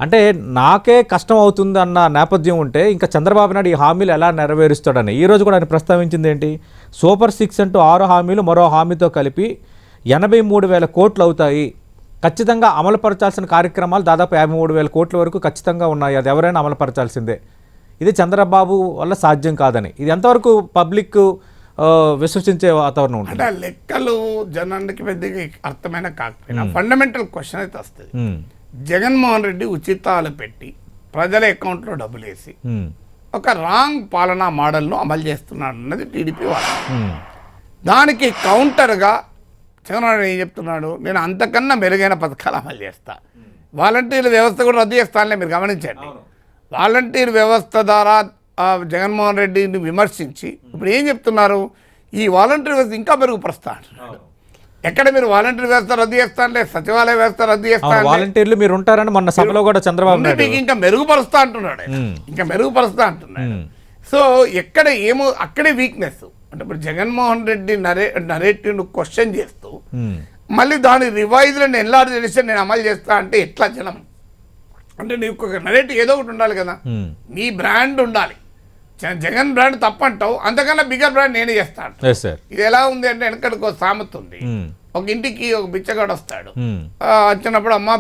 అంటే నాకే కష్టం అవుతుంది అన్న నేపథ్యం ఉంటే ఇంకా చంద్రబాబు నాయుడు ఈ హామీలు ఎలా నెరవేరుస్తాడని ఈరోజు కూడా ఆయన ప్రస్తావించింది ఏంటి, సూపర్ 6 అంటూ 6 హామీలు మరో హామీతో కలిపి 83,000 కోట్లు అవుతాయి. ఖచ్చితంగా అమలుపరచాల్సిన కార్యక్రమాలు దాదాపు 53,000 కోట్ల వరకు ఖచ్చితంగా ఉన్నాయి, అది ఎవరైనా అమలుపరచాల్సిందే. ఇది చంద్రబాబు వల్ల సాధ్యం కాదని, ఇది ఎంతవరకు పబ్లిక్ విశ్వసించే వాతావరణం ఉంటుంది? అంటే లెక్కలు జనానికి పెద్దగా అర్థమైన కాకపోయినా ఫండమెంటల్ క్వశ్చన్ అయితే వస్తుంది. జగన్మోహన్ రెడ్డి ఉచితాలు పెట్టి ప్రజల అకౌంట్లో డబ్బులు వేసి ఉమ్, ఒక రాంగ్ పాలనా మోడల్ను అమలు చేస్తున్నాడు అన్నది టీడీపీ వాళ్ళు. ఉమ్, దానికి కౌంటర్గా చంద్రబాబు నాయుడు ఏం చెప్తున్నాడు, నేను అంతకన్నా మెరుగైన పథకాలు అమలు చేస్తా, వాలంటీర్ వ్యవస్థ కూడా రద్దు చేస్తానులే, మీరు గమనించండి. వాలంటీర్ వ్యవస్థ ద్వారా జగన్మోహన్ రెడ్డిని విమర్శించి ఇప్పుడు ఏం చెప్తున్నారు, ఈ వాలంటీర్ వ్యవస్థ ఇంకా మెరుగుపరుస్తా అంటున్నాడు. ఎక్కడ మీరు వాలంటీర్ వ్యవస్థ రద్దు చేస్తానులే, సచివాలయ వ్యవస్థ రద్దు అవును, చేస్తాను, వాలంటీర్లు మీరు ఉంటారని మొన్న సభలో కూడా చంద్రబాబు నాయుడు మీకు ఇంకా మెరుగుపరుస్తా అంటున్నాడు ఆయన. ఇంకా మెరుగుపరుస్తా అంటున్నాడు. సో ఎక్కడ ఏమో అక్కడే వీక్నెస్. అంటే ఇప్పుడు జగన్మోహన్ రెడ్డి నరేటివ్ను క్వశ్చన్ చేస్తూ ఉమ్, మళ్ళీ దాని రివైజ్లను ఎన్లార్జ్ ఎడిషన్ నేను అమలు చేస్తా అంటే ఎట్లా జనం? అంటే నీకు ఒక నరేటివ్ ఏదో ఒకటి ఉండాలి కదా, ఉమ్, నీ బ్రాండ్ ఉండాలి. జగన్ బ్రాండ్ తప్పంటావు, అంతకన్నా బిగ్గర్ బ్రాండ్ నేనే చేస్తాను. ఎస్ సార్, ఇది ఎలా ఉంది అంటే వెనకడికి ఒక సామెత ఉంది. ఉమ్, ఒక ఇంటికి ఒక బిచ్చగాడు వస్తాడు. ఉమ్, వచ్చినప్పుడు అమ్మ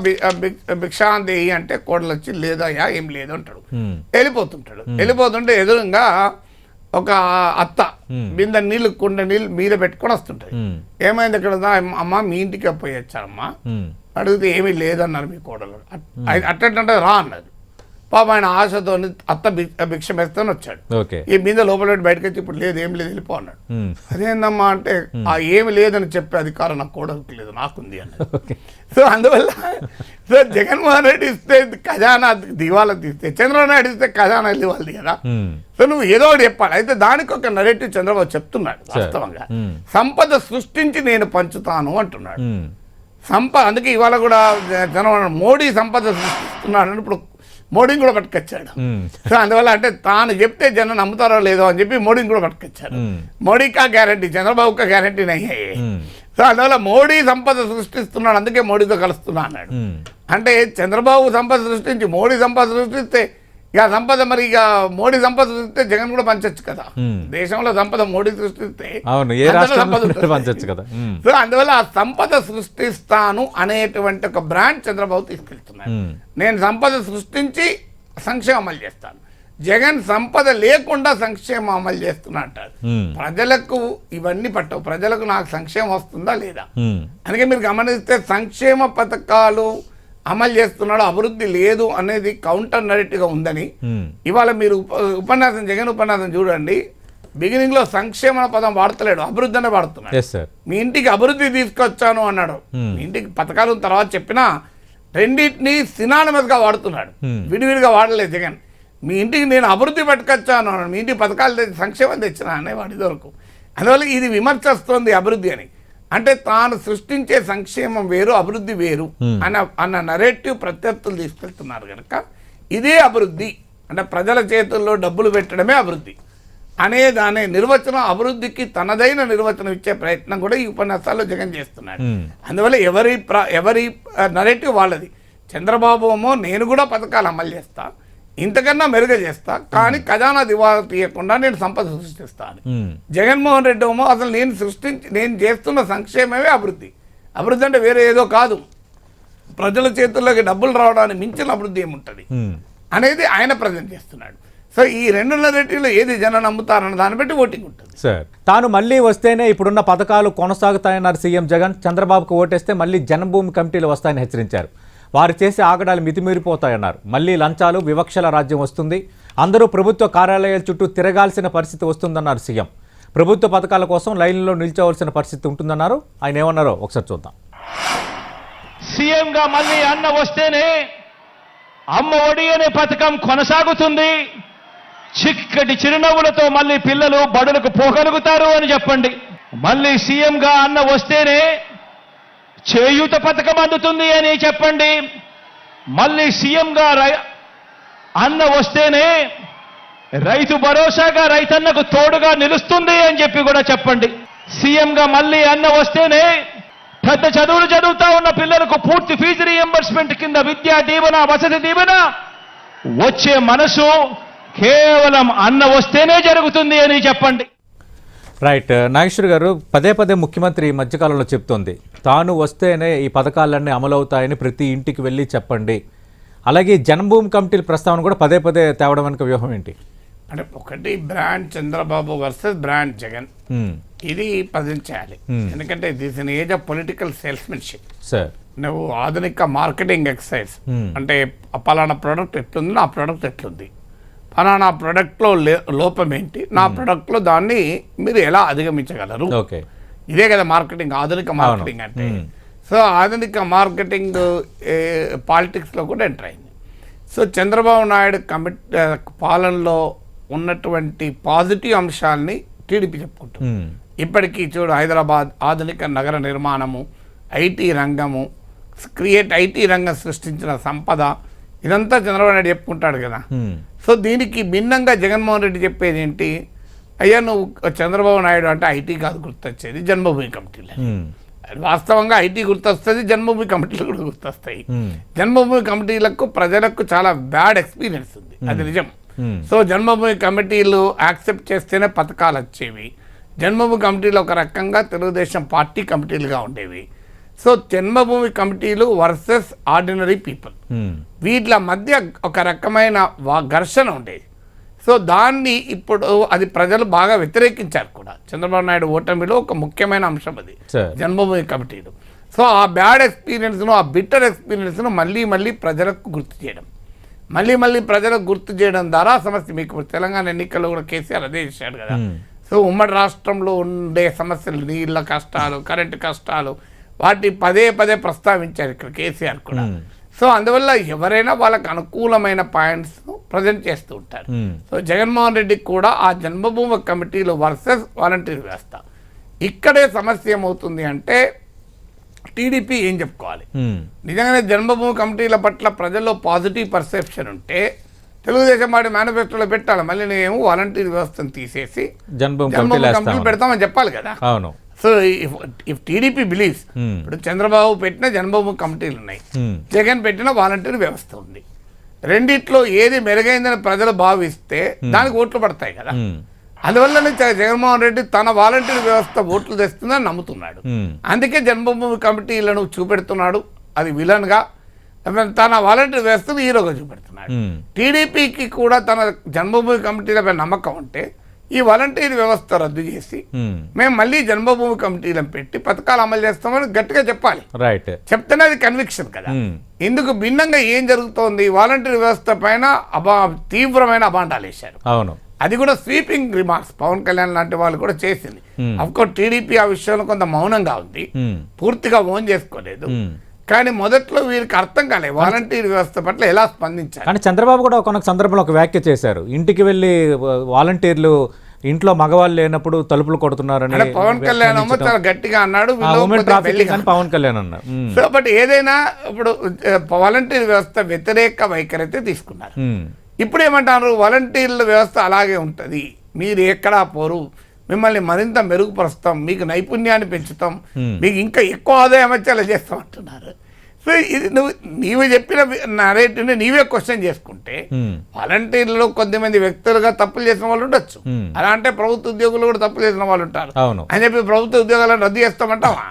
భిక్షాందేయి అంటే కోడలు వచ్చి లేదయ్యా ఏం లేదు అంటాడు. ఉమ్, వెళ్ళిపోతుంటే ఎదురుగా ఒక అత్త బిందె నీళ్ళు కుండ నీళ్ళు మీద పెట్టుకొని వస్తుంటది. ఉమ్, ఏమైంది ఇక్కడ అమ్మ మీ ఇంటికి పోయి వచ్చారమ్మా, ఉమ్, అడిగితే ఏమీ లేదన్నారు మీ కోడలు. అట్టంటే రా అన్నది. పాప ఆయన ఆశతో అత్త భిక్ష మెస్తని వచ్చాడు. ఓకే, ఈ మీద లోపల పెట్టి బయటకు వచ్చి ఇప్పుడు లేదు ఏం లేదు వెళ్ళిపో అన్నాడు. ఉమ్, అదేందమ్మా అంటే ఆ ఏమి లేదని చెప్పే అధికారం నా కోడలికి లేదు, నాకుంది అన్నది. ఓకే, సో అందువల్ల సో జగన్మోహన్ రెడ్డి ఇస్తే ఖజానా దివాలా తీస్తే, చంద్రబాబు నాయుడు ఇస్తే ఖజానా దివాలది కదా. ఉమ్, సో నువ్వు ఏదో ఒకటి చెప్పాలి. అయితే దానికి ఒక నరేటివ్ చంద్రబాబు చెప్తున్నాడు. వాస్తవంగా సంపద సృష్టించి నేను పంచుతాను అంటున్నాడు. ఉమ్, అందుకే ఇవాళ కూడా చంద్రబాబు మోడీ సంపద సృష్టిస్తున్నాడు. ఇప్పుడు మోడీని కూడా పట్టుకొచ్చాడు. ఉమ్, సో అందువల్ల అంటే తాను చెప్తే జనం నమ్ముతారో లేదో అని చెప్పి మోడీని కూడా పట్టుకొచ్చారు. ఉమ్, మోడీకా గ్యారంటీ, చంద్రబాబు కా గ్యారంటీ నయ్యాయి. ఉమ్, సో అందువల్ల మోడీ సంపద సృష్టిస్తున్నాడు, అందుకే మోడీతో కలుస్తున్నా అన్నాడు. ఉమ్, అంటే చంద్రబాబు సంపద సృష్టించి మోడీ సంపద సృష్టిస్తే ఇక సంపద మరి ఇక మోడీ సంపద సృష్టిస్తే జగన్ కూడా పంచొచ్చు కదా. దేశంలో సంపద మోడీ సృష్టిస్తే అవును, ఏ అంతలో రాష్ట్రంలో సంపద ఉంటుంది. పంచొచ్చు కదా. ఉమ్, సో అందువల్ల ఆ సంపద సృష్టిస్తాను అనేటువంటి ఒక బ్రాండ్ చంద్రబాబు తీసుకెళ్తున్నాడు. ఉమ్, నేను సంపద సృష్టించి సంక్షేమం అమలు చేస్తాను, జగన్ సంపద లేకుండా సంక్షేమం అమలు చేస్తున్నా అంటారు. ఉమ్, ప్రజలకు ఇవన్నీ పట్టవు, ప్రజలకు నాకు సంక్షేమం వస్తుందా లేదా. ఉమ్, అందుకే మీరు గమనిస్తే సంక్షేమ పథకాలు అమలు చేస్తున్నాడు, అభివృద్ధి లేదు అనేది కౌంటర్ నరేటివ్గా ఉందని ఉమ్, ఇవాళ మీరు ఉపన్యాసం జగన్ ఉపన్యాసం చూడండి, బిగినింగ్లో సంక్షేమ పదం వాడతలేడు, అభివృద్ధి అనే వాడుతున్నాడు. ఎస్ సార్, మీ ఇంటికి అభివృద్ధి తీసుకొచ్చాను అన్నాడు. మీ ఇంటికి పథకాలు తర్వాత చెప్పినా రెండింటినీ సినానిమస్గా వాడుతున్నాడు, విడివిడిగా వాడలేదు జగన్. మీ ఇంటికి నేను అభివృద్ధి పట్టుకొచ్చాను అన్నాడు, మీ ఇంటికి పథకాలు తెచ్చి సంక్షేమం తెచ్చినా అనేవాడి వరకు. అందువల్ల ఇది విమర్శ వస్తుంది అభివృద్ధి అని. అంటే తాను సృష్టించే సంక్షేమం వేరు, అభివృద్ధి వేరు అన్న నరేటివ్ ప్రత్యర్థులు తీసుకెళ్తున్నారు కనుక ఇదే అభివృద్ధి. అంటే ప్రజల చేతుల్లో డబ్బులు పెట్టడమే అభివృద్ధి అనే దాని నిర్వచనం, అభివృద్ధికి తనదైన నిర్వచనం ఇచ్చే ప్రయత్నం కూడా ఈ ఉపన్యాసాల్లో జగన్ చేస్తున్నాడు. అందువల్ల ఎవరి నరేటివ్ వాళ్ళది. చంద్రబాబు ఏమో నేను కూడా పథకాలు అమలు చేస్తా, ఇంతకన్నా మెరుగు చేస్తా, కానీ ఖజానా దివాలా తీయకుండా నేను సంపద సృష్టిస్తాను. జగన్మోహన్ రెడ్డి ఏమో అసలు నేను చేస్తున్న సంక్షేమమే అభివృద్ధి, అభివృద్ధి అంటే వేరే ఏదో కాదు, ప్రజల చేతుల్లోకి డబ్బులు రావడానికి మించిన అభివృద్ధి ఏముంటుంది అనేది ఆయన ప్రజెంట్ చేస్తున్నాడు. సో ఈ రెండు నరేటివ్లో ఏది జనం నమ్ముతారన్న దాన్ని బట్టి ఓటింగ్ ఉంటుంది. సార్, తాను మళ్ళీ వస్తేనే ఇప్పుడున్న పథకాలు కొనసాగుతాయన్నారు సీఎం జగన్. చంద్రబాబుకు ఓటేస్తే మళ్ళీ జన్మభూమి కమిటీలు వస్తాయని హెచ్చరించారు. వారు చేసే ఆగడాలు మితిమీరిపోతాయన్నారు. మళ్ళీ లంచాలు, వివక్షల రాజ్యం వస్తుంది, అందరూ ప్రభుత్వ కార్యాలయాల చుట్టూ తిరగాల్సిన పరిస్థితి వస్తుందన్నారు సీఎం. ప్రభుత్వ పథకాల కోసం లైన్లో నిల్చోవలసిన పరిస్థితి ఉంటుందన్నారు. ఆయన ఏమన్నారో ఒకసారి చూద్దాం. సీఎంగా మళ్ళీ అన్న వస్తేనే అమ్మ ఒడి అనే పథకం కొనసాగుతుంది, చిక్కటి చిరునవ్వులతో మళ్ళీ పిల్లలు బడులకు పోగలుగుతారు అని చెప్పండి. మళ్ళీ సీఎంగా అన్న వస్తేనే చేయూత పథకం అందుతుంది అని చెప్పండి. మళ్ళీ సీఎంగా అన్న వస్తేనే రైతు భరోసాగా రైతన్నకు తోడుగా నిలుస్తుంది అని చెప్పి కూడా చెప్పండి. సీఎంగా మళ్ళీ అన్న వస్తేనే పెద్ద చదువులు చదువుతా ఉన్న పిల్లలకు పూర్తి ఫీజు రీఎంబర్స్మెంట్ కింద విద్యా దీవెన, వసతి దీవెన వచ్చే మనసు కేవలం అన్న వస్తేనే జరుగుతుంది అని చెప్పండి. రైట్, నాగేశ్వర్ గారు, పదే పదే ముఖ్యమంత్రి ఈ మధ్యకాలంలో చెప్తోంది తాను వస్తేనే ఈ పథకాలన్నీ అమలవుతాయని ప్రతి ఇంటికి వెళ్ళి చెప్పండి. అలాగే జన్మభూమి కమిటీల ప్రస్తావన కూడా పదే పదే తేవడం వెనుక వ్యూహం ఏంటి? అంటే ఒకటి brand Chandrababu versus brand Jagan, ఇది ప్రజెంట్ చేయాలి. ఎందుకంటే this in age of political salesmanship. Sir, నువ్వు ఆధునిక మార్కెటింగ్ ఎక్సర్సైజ్ అంటే పలానా ప్రోడక్ట్ ఎట్లుంది, నా ప్రోడక్ట్ ఎట్లుంది, ఫలానా ప్రోడక్ట్లో లోపం ఏంటి, నా ప్రోడక్ట్లో దాన్ని మీరు ఎలా అధిగమించగలరు. ఓకే, ఇదే కదా మార్కెటింగ్, ఆధునిక మార్కెటింగ్ అంటే. సో ఆధునిక మార్కెటింగ్ పాలిటిక్స్లో కూడా ఎంటర్ అయింది. సో చంద్రబాబు నాయుడు పాలనలో ఉన్నటువంటి పాజిటివ్ అంశాలని టీడీపీ చెప్పుకుంటుంది. ఇప్పటికీ చూడు, హైదరాబాద్ ఆధునిక నగర నిర్మాణము, ఐటీ రంగము, ఐటీ రంగం సృష్టించిన సంపద, ఇదంతా చంద్రబాబు నాయుడు చెప్పుకుంటాడు కదా. సో దీనికి భిన్నంగా జగన్మోహన్ రెడ్డి చెప్పేది ఏంటి, అయ్యా నువ్వు చంద్రబాబు నాయుడు అంటే ఐటీ కాదు గుర్తొచ్చేది, జన్మభూమి కమిటీలు. వాస్తవంగా ఐటీ గుర్తొస్తుంది, జన్మభూమి కమిటీలు కూడా గుర్తొస్తాయి. జన్మభూమి కమిటీలకు ప్రజలకు చాలా బ్యాడ్ ఎక్స్పీరియన్స్ ఉంది, అది నిజం. సో జన్మభూమి కమిటీలు యాక్సెప్ట్ చేస్తేనే పథకాలు వచ్చేవి. జన్మభూమి కమిటీలు ఒక రకంగా తెలుగుదేశం పార్టీ కమిటీలుగా ఉండేవి. సో జన్మభూమి కమిటీలు వర్సెస్ ఆర్డినరీ పీపుల్, వీటిల మధ్య ఒక రకమైన ఘర్షణ ఉండేది. సో దాన్ని ఇప్పుడు అది ప్రజలు బాగా వ్యతిరేకించారు కూడా. చంద్రబాబు నాయుడు ఓటమిలో ఒక ముఖ్యమైన అంశం అది జన్మభూమి కమిటీలు. సో ఆ బ్యాడ్ ఎక్స్పీరియన్స్ను, ఆ బిట్టర్ ఎక్స్పీరియన్స్ను మళ్ళీ ప్రజలకు గుర్తు చేయడం, మళ్ళీ ప్రజలకు గుర్తు చేయడం ద్వారా సమస్య. మీకు తెలంగాణ ఎన్నికల్లో కూడా కేసీఆర్ అదే చేశాడు కదా. సో ఉమ్మడి రాష్ట్రంలో ఉండే సమస్యలు, నీళ్ళ కష్టాలు, కరెంటు కష్టాలు, వాటి పదే ప్రస్తావించారు ఇక్కడ కేసీఆర్ కూడా. సో అందువల్ల ఎవరైనా వాళ్ళకి అనుకూలమైన పాయింట్స్ను ప్రజెంట్ చేస్తూ ఉంటారు. సో జగన్మోహన్ రెడ్డికి కూడా ఆ జన్మభూమి కమిటీలు వర్సెస్ వాలంటీర్ వ్యవస్థ, ఇక్కడే సమస్య ఏమవుతుంది అంటే టీడీపీ ఏం చెప్పుకోవాలి. నిజంగానే జన్మభూమి కమిటీల పట్ల ప్రజల్లో పాజిటివ్ పర్సెప్షన్ ఉంటే తెలుగుదేశం పార్టీ మేనిఫెస్టోలో పెట్టాలి, మళ్ళీ నేనేమో వాలంటీర్ వ్యవస్థను తీసేసి జన్మభూమి కమిటీలు పెడతామని చెప్పాలి కదా. అవును. సో ఇఫ్ టీడీపీ బిలీవ్స్, ఇప్పుడు చంద్రబాబు పెట్టిన జన్మభూమి కమిటీలు ఉన్నాయి, జగన్ పెట్టిన వాలంటీర్ వ్యవస్థ ఉంది, రెండిట్లో ఏది మెరుగైందని ప్రజలు భావిస్తే దానికి ఓట్లు పడతాయి కదా. అందువల్లనే జగన్మోహన్ రెడ్డి తన వాలంటీర్ వ్యవస్థ ఓట్లు తెస్తుందని నమ్ముతున్నాడు. అందుకే జన్మభూమి కమిటీలను చూపెడుతున్నాడు, అది విలన్గా, తన వాలంటీర్ వ్యవస్థను హీరోగా చూపెడుతున్నాడు. టీడీపీకి కూడా తన జన్మభూమి కమిటీలపై నమ్మకం ఉంటే ఈ వాలంటీర్ వ్యవస్థ రద్దు చేసి మేము మళ్ళీ జన్మభూమి కమిటీలను పెట్టి పథకాలు అమలు చేస్తామని గట్టిగా చెప్పాలి. రైట్, చెప్తేనే అది కన్విక్షన్ కదా. ఇందుకు భిన్నంగా ఏం జరుగుతోంది, వాలంటీర్ వ్యవస్థ పైన తీవ్రమైన అభాండాలు వేశారు. అవును, అది కూడా స్వీపింగ్ రిమార్క్స్ పవన్ కళ్యాణ్ లాంటి వాళ్ళు కూడా చేసింది. అఫ్కోర్స్ టీడీపీ ఆ విషయంలో కొంత మౌనంగా ఉంది, పూర్తిగా ఓన్ చేసుకోలేదు. కానీ మొదట్లో వీరికి అర్థం కాలేదు వాలంటీర్ వ్యవస్థ పట్ల ఎలా స్పందించాలి. కానీ చంద్రబాబు కూడా ఒక సందర్భంలో ఒక వ్యాఖ్య చేశారు, ఇంటికి వెళ్ళి వాలంటీర్లు ఇంట్లో మగవాళ్ళు లేనప్పుడు తలుపులు కొడుతున్నారని. పవన్ కళ్యాణ్ చాలా గట్టిగా అన్నాడు, పవన్ కళ్యాణ్ అన్నారు. సో బట్ ఏదైనా ఇప్పుడు వాలంటీర్ వ్యవస్థ వ్యతిరేక వైఖరి అయితే తీసుకున్నారు. ఇప్పుడు ఏమంటారు, వాలంటీర్ల వ్యవస్థ అలాగే ఉంటుంది, మీరు ఎక్కడా పోరు, మిమ్మల్ని మరింత మెరుగుపరుస్తాం, మీకు నైపుణ్యాన్ని పెంచుతాం, మీకు ఇంకా ఎక్కువ ఆదాయం వచ్చేలా చేస్తాం అంటున్నారు. సో ఇది నీవు చెప్పిన నరేటివ్ని నీవే క్వశ్చన్ చేసుకుంటే వాలంటీర్లు కొద్దిమంది వ్యక్తులుగా తప్పులు చేసిన వాళ్ళు ఉండొచ్చు, అలా అంటే ప్రభుత్వ ఉద్యోగులు కూడా తప్పులు చేసిన వాళ్ళు ఉంటారు అని చెప్పి ప్రభుత్వ ఉద్యోగాలను రద్దు చేస్తామంటావా?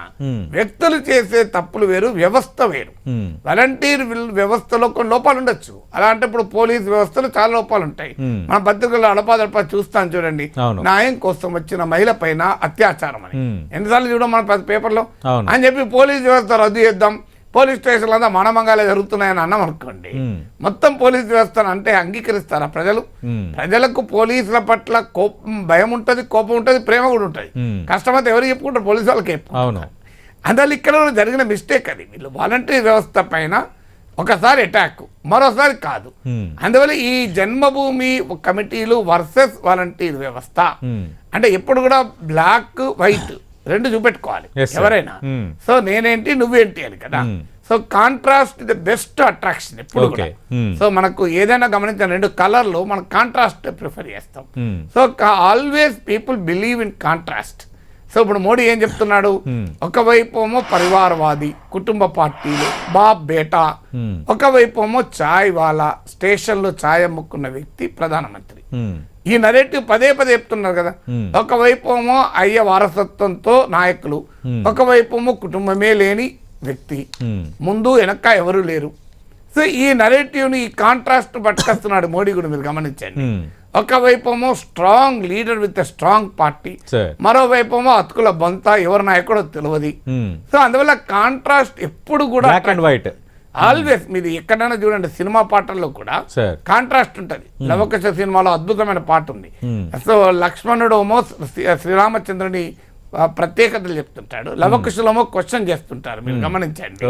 వ్యక్తులు చేసే తప్పులు వేరు, వ్యవస్థ వేరు. వాలంటీర్ వ్యవస్థలో కొన్ని లోపాలు ఉండొచ్చు, అలా అంటే ఇప్పుడు పోలీస్ వ్యవస్థలో చాలా లోపాలు ఉంటాయి. మన పత్రికల్లో అడపాదడపా చూస్తాను చూడండి, న్యాయం కోసం వచ్చిన మహిళ పైన అత్యాచారం అని ఎన్నిసార్లు చూడడం మన పేపర్లో అని చెప్పి పోలీస్ వ్యవస్థ రద్దు చేద్దాం, పోలీస్ స్టేషన్లు అంతా మానమంగాలే జరుగుతున్నాయని అన్నాం అనుకోండి, మొత్తం పోలీస్ వ్యవస్థను అంటే అంగీకరిస్తారా ప్రజలు? ప్రజలకు పోలీసుల పట్ల భయం ఉంటుంది, కోపం ఉంటుంది, ప్రేమ కూడా ఉంటుంది. కష్టమైతే ఎవరు చెప్పుకుంటారు, పోలీసు వాళ్ళకి చెప్పుకుంటారు. అందువల్ల ఇక్కడ జరిగిన మిస్టేక్ అది. వీళ్ళు వాలంటీర్ వ్యవస్థ పైన ఒకసారి అటాక్, మరోసారి కాదు. అందువల్ల ఈ జన్మభూమి కమిటీలు వర్సెస్ వాలంటీర్ వ్యవస్థ అంటే ఎప్పుడు కూడా బ్లాక్ వైట్ రెండు చూపెట్టుకోవాలి ఎవరైనా. సో నేనేంటి నువ్వేంటి అని కదా. So contrast the best attraction ఎప్పుడు కూడా. సో మనకు ఏదైనా గమనించిన రెండు కలర్లు మనం కాంట్రాస్ట్ ప్రిఫర్ చేస్తాం. So always people believe in contrast. So ఇప్పుడు మోడీ ఏం చెప్తున్నాడు, ఒకవైపు ఏమో పరివారవాది, కుటుంబ పార్టీలు, బాబ్ బేటా, ఒకవైపు ఏమో చాయ్ వాలా, స్టేషన్లో ఛాయ్ అమ్ముకున్న వ్యక్తి ప్రధానమంత్రి. ఈ నరేటివ్ పదే చెప్తున్నారు కదా. ఒకవైపు ఏమో అయ్య వారసత్వంతో నాయకులు, ఒకవైపు ఏమో కుటుంబమే లేని వ్యక్తి, ముందు వెనక ఎవరు లేరు. సో ఈ నరేటివ్ని ఈ కాంట్రాస్ట్ పట్టుకొస్తున్నాడు మోడీ కూడా, మీరు గమనించండి. ఒకవైపేమో strong leader with a strong party, మరోవైపేమో అతుకుల బొంత ఎవరి నాయకుడో తెలియదు. సో అందువల్ల కాంట్రాస్ట్ ఎప్పుడు కూడా వైట్ ఆల్వేస్. మీరు ఎక్కడైనా చూడండి సినిమా పాటల్లో కూడా కాంట్రాస్ట్ ఉంటుంది. లవకుశ సినిమాలో అద్భుతమైన పాట ఉంది. సో లక్ష్మణుడు ఏమో శ్రీరామచంద్రుని ప్రత్యేకతలు చెప్తుంటాడు, లవకుశులమో క్వశ్చన్ చేస్తుంటారు, మీరు గమనించండి.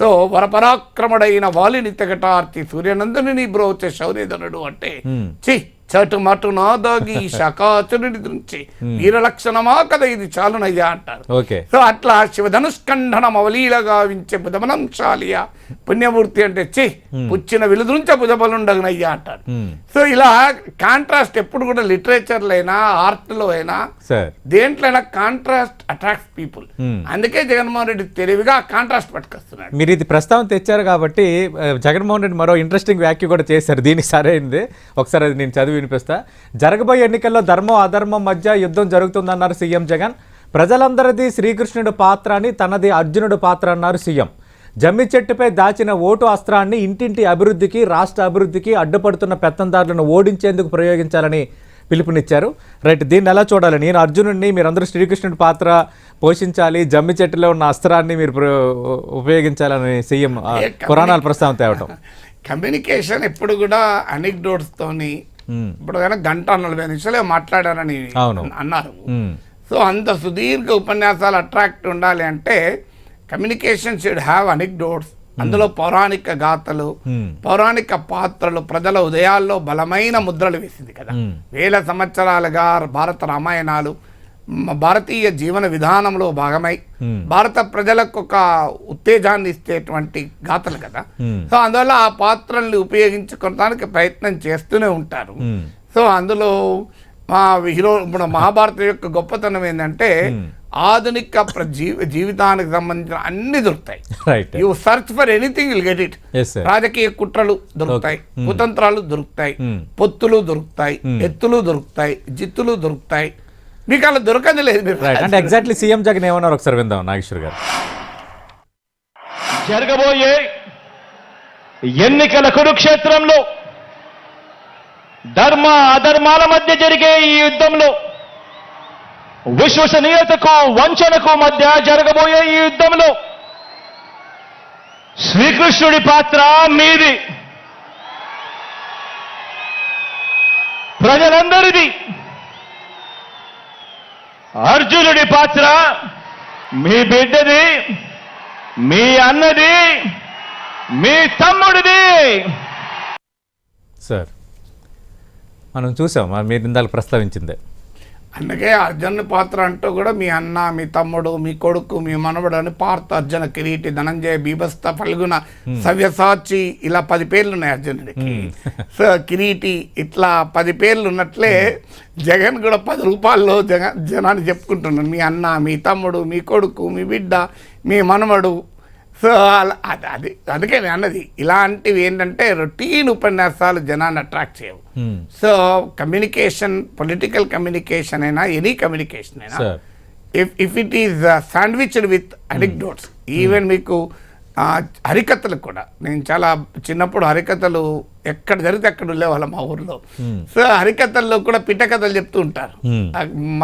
సో వరపరాక్రముడైన వాలిని తెగటార్చి సూర్యనందుని బ్రోచే శౌర్యధనుడు అంటే చి చటు మటు నాదాగి శకాచురుడి నుంచి వీర లక్షణమా కదా ఇది చాలునయ్యా అంటారు. సో అట్లా శివధనుష్కంఠనం అవలీలగా వించే బుధమనంశాలియా పుణ్యమూర్తి అంటే చి పుచ్చిన విలుదుంచ బుధబలుండగనయ్యా అంటారు. సో ఇలా కాంట్రాస్ట్ ఎప్పుడు కూడా లిటరేచర్లో అయినా ఆర్ట్లో అయినా దేంట్లో అయినా కాంట్రాస్ట్ అట్రాక్ట్స్ పీపుల్. అందుకే జగన్మోహన్ రెడ్డి తెలివిగా కాంట్రాస్ట్ పట్టుకొస్తున్నాడు. మీరు ఇది ప్రస్తావన తెచ్చారు కాబట్టి జగన్మోహన్ రెడ్డి మరో ఇంట్రెస్టింగ్ వ్యాఖ్య కూడా చేశారు, దీనికి సరైనది. ఒకసారి అది నేను చదివి వినిపిస్తా. జరగబోయే ఎన్నికల్లో ధర్మం అధర్మం మధ్య యుద్ధం జరుగుతుందన్నారు సీఎం జగన్. ప్రజలందరిది శ్రీకృష్ణుడు పాత్ర అని, తనది అర్జునుడు పాత్ర అన్నారు సీఎం. జమ్మి చెట్టుపై దాచిన ఓటు అస్త్రాన్ని ఇంటింటి అభివృద్ధికి, రాష్ట్ర అభివృద్ధికి అడ్డుపడుతున్న పెత్తందారులను ఓడించేందుకు ప్రయోగించాలని పిలుపునిచ్చారు. రైట్, దీన్ని ఎలా చూడాలి? నేను అర్జునుడిని, మీరందరూ శ్రీకృష్ణుడి పాత్ర పోషించాలి, జమ్మి చెట్టులో ఉన్న అస్త్రాన్ని మీరు ఉపయోగించాలని సీఎం పురాణాల ప్రస్తావన తేవటం. కమ్యూనికేషన్ ఎప్పుడు కూడా అనెక్డోట్స్తోని, ఇప్పుడు కనుక 1:40 నిమిషాలే మాట్లాడారని అన్నారు. సో అంత సుదీర్ఘ ఉపన్యాసాలు అట్రాక్ట్ ఉండాలి అంటే కమ్యూనికేషన్ షుడ్ హ్యావ్ అనెక్డోట్స్. అందులో పౌరాణిక గాథలు, పౌరాణిక పాత్రలు ప్రజల ఉదయాల్లో బలమైన ముద్రలు వేసింది కదా. వేల సంవత్సరాలుగా భారత రామాయణాలు భారతీయ జీవన విధానంలో భాగమై భారత ప్రజలకు ఒక ఉత్తేజాన్ని ఇచ్చేటువంటి గాథలు కదా. సో అందువల్ల ఆ పాత్రల్ని ఉపయోగించుకోవడానికి ప్రయత్నం చేస్తూనే ఉంటారు. సో అందులో మా హీరో ఇప్పుడు మహాభారతం యొక్క గొప్పతనం ఏంటంటే ఆధునిక జీవితానికి సంబంధించిన అన్ని దొరుకుతాయి. You search for anything will get it. రాజకీయ కుట్రలు దొరుకుతాయి, కుతంత్రాలు దొరుకుతాయి, పొత్తులు దొరుకుతాయి, ఎత్తులు దొరుకుతాయి, జిత్తులు దొరుకుతాయి. మీకు అలా దొరకదు లేదు. అంటే ఎగ్జాక్ట్లీ సీఎం జగన్ ఏమన్నారు ఒకసారి విందాం నాగేశ్వర్ గారు. జరగబోయే ఎన్నికల కురుక్షేత్రంలో ధర్మ అధర్మాల మధ్య జరిగే ఈ యుద్ధంలో, విశ్వసనీయతకు వంచనకు మధ్య జరగబోయే ఈ యుద్ధంలో శ్రీకృష్ణుడి పాత్ర మీది, ప్రజలందరిది. అర్జునుడి పాత్ర మీ బిడ్డది, మీ అన్నది, మీ తమ్ముడిది. సార్ మనం చూసాం, మీరు ఇందాక ప్రస్తావించిందే. అందుకే అర్జునుడి పాత్ర అంటూ కూడా మీ అన్న, మీ తమ్ముడు, మీ కొడుకు, మీ మనవడు అని పార్థ, అర్జున, కిరీటి, ధనంజయ, బీభత్స, ఫల్గుణ, సవ్యసాచి ఇలా 10 పేర్లు ఉన్నాయి అర్జునుడికి. సో కిరీటి ఇట్లా 10 పేర్లు ఉన్నట్లే జగన్ కూడా 10 రూపాయల్లో జనాన్ని చెప్పుకుంటున్నాను. మీ అన్న, మీ తమ్ముడు, మీ కొడుకు, మీ బిడ్డ, మీ మనవడు. సో అది అందుకే నేను అన్నది, ఇలాంటివి ఏంటంటే రొటీన్ ఉపన్యాసాలు జనాన్ని అట్రాక్ట్ చేయవు. సో కమ్యూనికేషన్, పొలిటికల్ కమ్యూనికేషన్ అయినా, ఎనీ కమ్యూనికేషన్ అయినా, if it is sandwiched with anecdotes. Even మీకు హరికథలు కూడా, నేను చాలా చిన్నప్పుడు హరికథలు ఎక్కడ జరిగితే అక్కడ ఉండేవాళ్ళం మా ఊర్లో. సో హరికథల్లో కూడా పిట్టకథలు చెప్తూ ఉంటారు.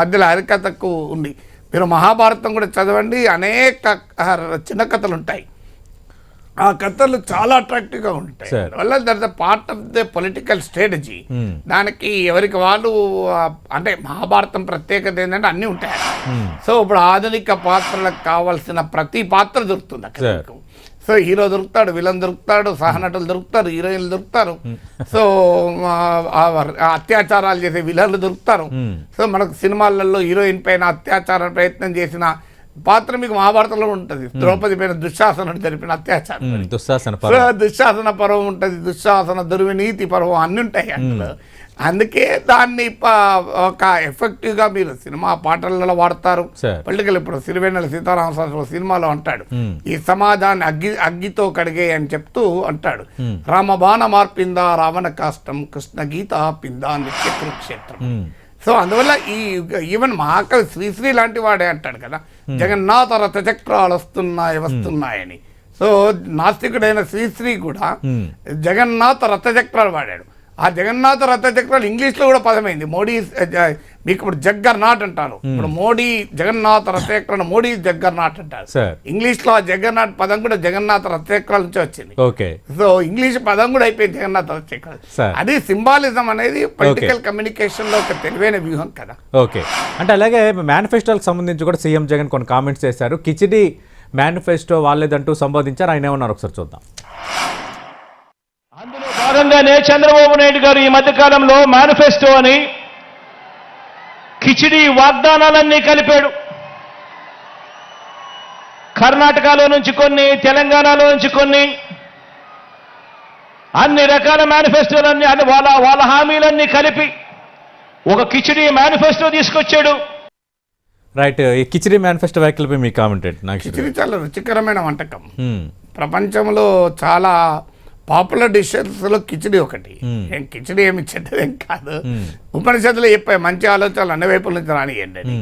మధ్యలో హరికథకు ఉంది. మీరు మహాభారతం కూడా చదవండి, అనేక చిన్న కథలు ఉంటాయి. ఆ కథలు చాలా అట్రాక్టివ్గా ఉంటాయి. వల్ల that the part of the political strategy. దానికి ఎవరికి వాళ్ళు, అంటే మహాభారతం ప్రత్యేకత ఏంటంటే అన్నీ ఉంటాయి. సో ఇప్పుడు ఆధునిక పాత్రలకు కావాల్సిన ప్రతి పాత్ర దొరుకుతుంది అక్కడ. సో హీరో దొరుకుతాడు, విలన్ దొరుకుతాడు, సహనటులు దొరుకుతారు, హీరోయిన్లు దొరుకుతారు. సో అత్యాచారాలు చేసే విలన్లు దొరుకుతారు. సో మనకు సినిమాలలో హీరోయిన్ పైన అత్యాచార ప్రయత్నం చేసిన పాత్ర మీకు మహాభారతంలో ఉంటుంది. ద్రౌపది పైన దుశ్శాసనుడు జరిపిన అత్యాచారం, దుశ్శాసన పర్వం ఉంటుంది, దుశ్శాసన దుర్వినీతి పర్వం అన్ని ఉంటాయి అందులో. అందుకే దాన్ని ఒక ఎఫెక్టివ్గా మీరు సినిమా పాటలలో వాడతారు. పొలిటికల్, ఇప్పుడు సిరివెన్నెల సీతారామశాస్త్రి సినిమాలో అంటాడు, ఈ సమాజాన్ని అగ్గితో కడిగే అని చెప్తూ అంటాడు, రామబాణ మార్పిందా రావణ కాష్టం, కృష్ణ గీత పిందా నిత్య కురుక్షేత్రం. సో అందువల్ల ఈవెన్ మహాకవి శ్రీశ్రీ లాంటి వాడే అంటాడు కదా, జగన్నాథ రథ చక్రాలు వస్తున్నాయని. సో నాస్తికుడైన శ్రీశ్రీ కూడా జగన్నాథ రథచక్రాలు వాడాడు. ఆ జగన్నాథ రథచక్రాలు ఇంగ్లీష్లో కూడా పదమైంది. మోడీ మీకు ఇప్పుడు జగ్గర్నాట్ అంటారు. ఇప్పుడు మోడీ జగన్నాథ రథచక్రాలు మోడీ జగ్గర్నాట్ అంటారు. ఇంగ్లీష్లో ఆ జగన్నాథ్ పదం కూడా జగన్నాథ రథచక్రాల నుంచి వచ్చింది. సో ఇంగ్లీష్ పదం కూడా అయిపోయింది జగన్నాథ రథచక్రాలు. అది సింబాలిజం అనేది పొలిటికల్ కమ్యూనికేషన్ లో ఒక తెలివైన వ్యూహం కదా. ఓకే, అంటే అలాగే మేనిఫెస్టోకి సంబంధించి కూడా సీఎం జగన్ కొన్ని కామెంట్స్ చేశారు. కిచిడి మేనిఫెస్టో వాళ్ళేదంటూ సంబోధించారు. ఆయన ఏమన్నారు ఒకసారి చూద్దాం. అందులో భాగంగానే చంద్రబాబు నాయుడు గారు ఈ మధ్యకాలంలో మేనిఫెస్టో అని కిచిడి వాగ్దానాలన్నీ కలిపాడు. కర్ణాటకలో నుంచి కొన్ని, తెలంగాణలో నుంచి కొన్ని, అన్ని రకాల మేనిఫెస్టోలన్నీ అది వాళ్ళ హామీలన్నీ కలిపి ఒక కిచిడి మేనిఫెస్టో తీసుకొచ్చాడు. రైట్, ఈ కిచిడి మేనిఫెస్టో వ్యాఖ్యలపై మీ కామెంట్ ఏంటి? నాకు కిచిడి చాలా రుచికరమైన వంటకం. ప్రపంచంలో చాలా పాపులర్ డిషెస్లో కిచిడి ఒకటి. కిచిడి ఏమి చెడ్డదేం కాదు. ఉపనిషత్తులు చెప్పాయి మంచి ఆలోచనలు అన్ని వైపుల నుంచి రానియండి అని.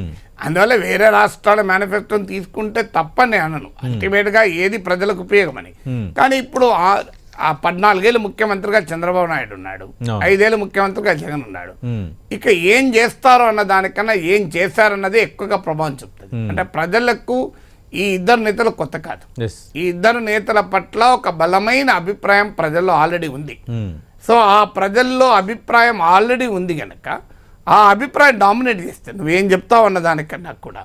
అందువల్ల వేరే రాష్ట్రాల మేనిఫెస్టోని తీసుకుంటే తప్పని అనను. అల్టిమేట్గా ఏది ప్రజలకు ఉపయోగమని. కానీ ఇప్పుడు ఆ 14 ఏళ్ళు ముఖ్యమంత్రిగా చంద్రబాబు నాయుడు ఉన్నాడు, 5 ఏళ్ళు ముఖ్యమంత్రిగా జగన్ ఉన్నాడు. ఇక ఏం చేస్తారో అన్న దానికన్నా ఏం చేశారన్నది ఎక్కువగా ప్రభావం చెప్తుంది. అంటే ప్రజలకు ఈ ఇద్దరు నేతలు కొత్త కాదు. ఈ ఇద్దరు నేతల పట్ల ఒక బలమైన అభిప్రాయం ప్రజల్లో ఆల్రెడీ ఉంది. సో ఆ ప్రజల్లో అభిప్రాయం ఆల్రెడీ ఉంది కనుక ఆ అభిప్రాయం డామినేట్ చేస్తుంది నువ్వేం చెప్తావు అన్న దానికన్నా కూడా.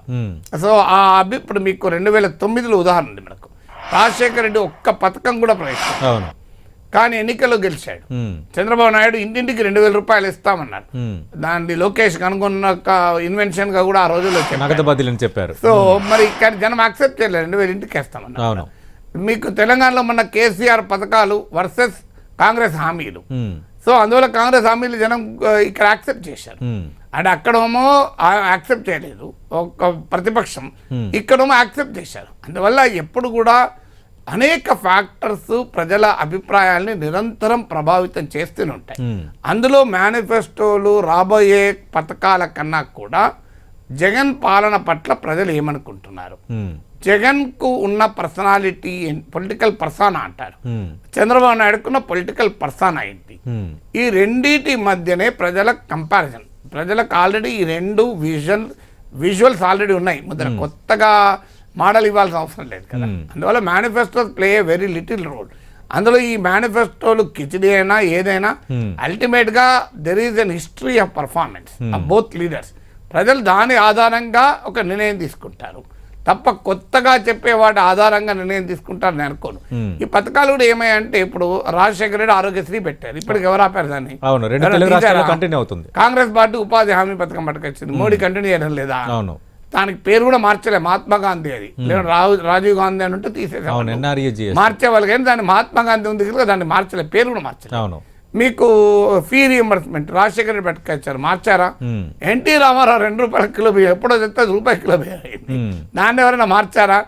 సో ఇప్పుడు మీకు 2009లో ఉదాహరణ ఉంది. మనకు రాజశేఖర రెడ్డి ఒక్క పథకం కూడా ప్రవేశించారు, కానీ ఎన్నికల్లో గెలిచాడు. చంద్రబాబు నాయుడు ఇంటింటికి 2000 రూపాయలు ఇస్తామన్నారు. దాన్ని లోకేష్ కనుగొన్న ఇన్వెన్షన్ గా కూడా ఆ రోజుల్లో చెప్పారు. సో మరి కానీ జనం యాక్సెప్ట్ చేయలేదు, 2000 ఇంటికి వేస్తామన్నారు. మీకు తెలంగాణలో మన కేసీఆర్ పథకాలు వర్సెస్ కాంగ్రెస్ హామీలు. సో అందువల్ల కాంగ్రెస్ హామీలు జనం ఇక్కడ యాక్సెప్ట్ చేశారు. అంటే అక్కడేమో యాక్సెప్ట్ చేయలేదు ఒక ప్రతిపక్షం, ఇక్కడేమో యాక్సెప్ట్ చేశారు. అందువల్ల ఎప్పుడు కూడా అనేక ఫ్యాక్టర్స్ ప్రజల అభిప్రాయాల్ని నిరంతరం ప్రభావితం చేస్తూనే ఉంటాయి. అందులో మేనిఫెస్టోలు రాబోయే పథకాల కన్నా కూడా జగన్ పాలన పట్ల ప్రజలు ఏమనుకుంటున్నారు, జగన్ కు ఉన్న పర్సనాలిటీ, పొలిటికల్ పర్సనా అంటారు, చంద్రబాబు నాయుడుకున్న పొలిటికల్ పర్సనా ఏంటి, ఈ రెండింటి మధ్యనే ప్రజల కంపారిజన్. ప్రజలకు ఆల్రెడీ ఈ రెండు విజువల్స్ ఆల్రెడీ ఉన్నాయి. ముద్ర కొత్తగా మోడల్ ఇవ్వాల్సిన అవసరం లేదు కదా. అందువల్ల manifestos play a very little role. అందులో ఈ మేనిఫెస్టోలు కిచిడి అయినా ఏదైనా అల్టిమేట్ గా there is an history of performance of both leaders. ప్రజలు దాని ఆధారంగా ఒక నిర్ణయం తీసుకుంటారు తప్ప కొత్తగా చెప్పే వాటి ఆధారంగా నిర్ణయం తీసుకుంటారని అనుకోను. ఈ పథకాలు కూడా ఏమయ్యంటే ఇప్పుడు రాజశేఖర రెడ్డి ఆరోగ్యశ్రీ పెట్టారు, ఇప్పటికి ఎవరు ఆపారు దాన్ని? కాంగ్రెస్ పార్టీ ఉపాధి హామీ పథకం పట్టుకొచ్చింది, మోడీ కంటిన్యూ చేయడం లేదా? దానికి పేరు కూడా మార్చలే, మహాత్మా గాంధీ అది, లేదా రాజీవ్ గాంధీ అని ఉంటే తీసేసారు, మార్చేవాళ్ళు. కానీ దాన్ని మహాత్మా గాంధీ ఉంది కదా, దాన్ని మార్చలే, పేరు కూడా మార్చలేదు. మీకు ఫీ రీఎంబర్స్మెంట్ రాజశేఖర రెడ్డి పట్టుకొచ్చారు, మార్చారా? ఎన్టీ రామారావు 2 రూపాయల కిలో బియ్యం ఎప్పుడో చెప్తే రూపాయి కిలో బియ్యం అయింది, దాన్ని ఎవరైనా మార్చారా?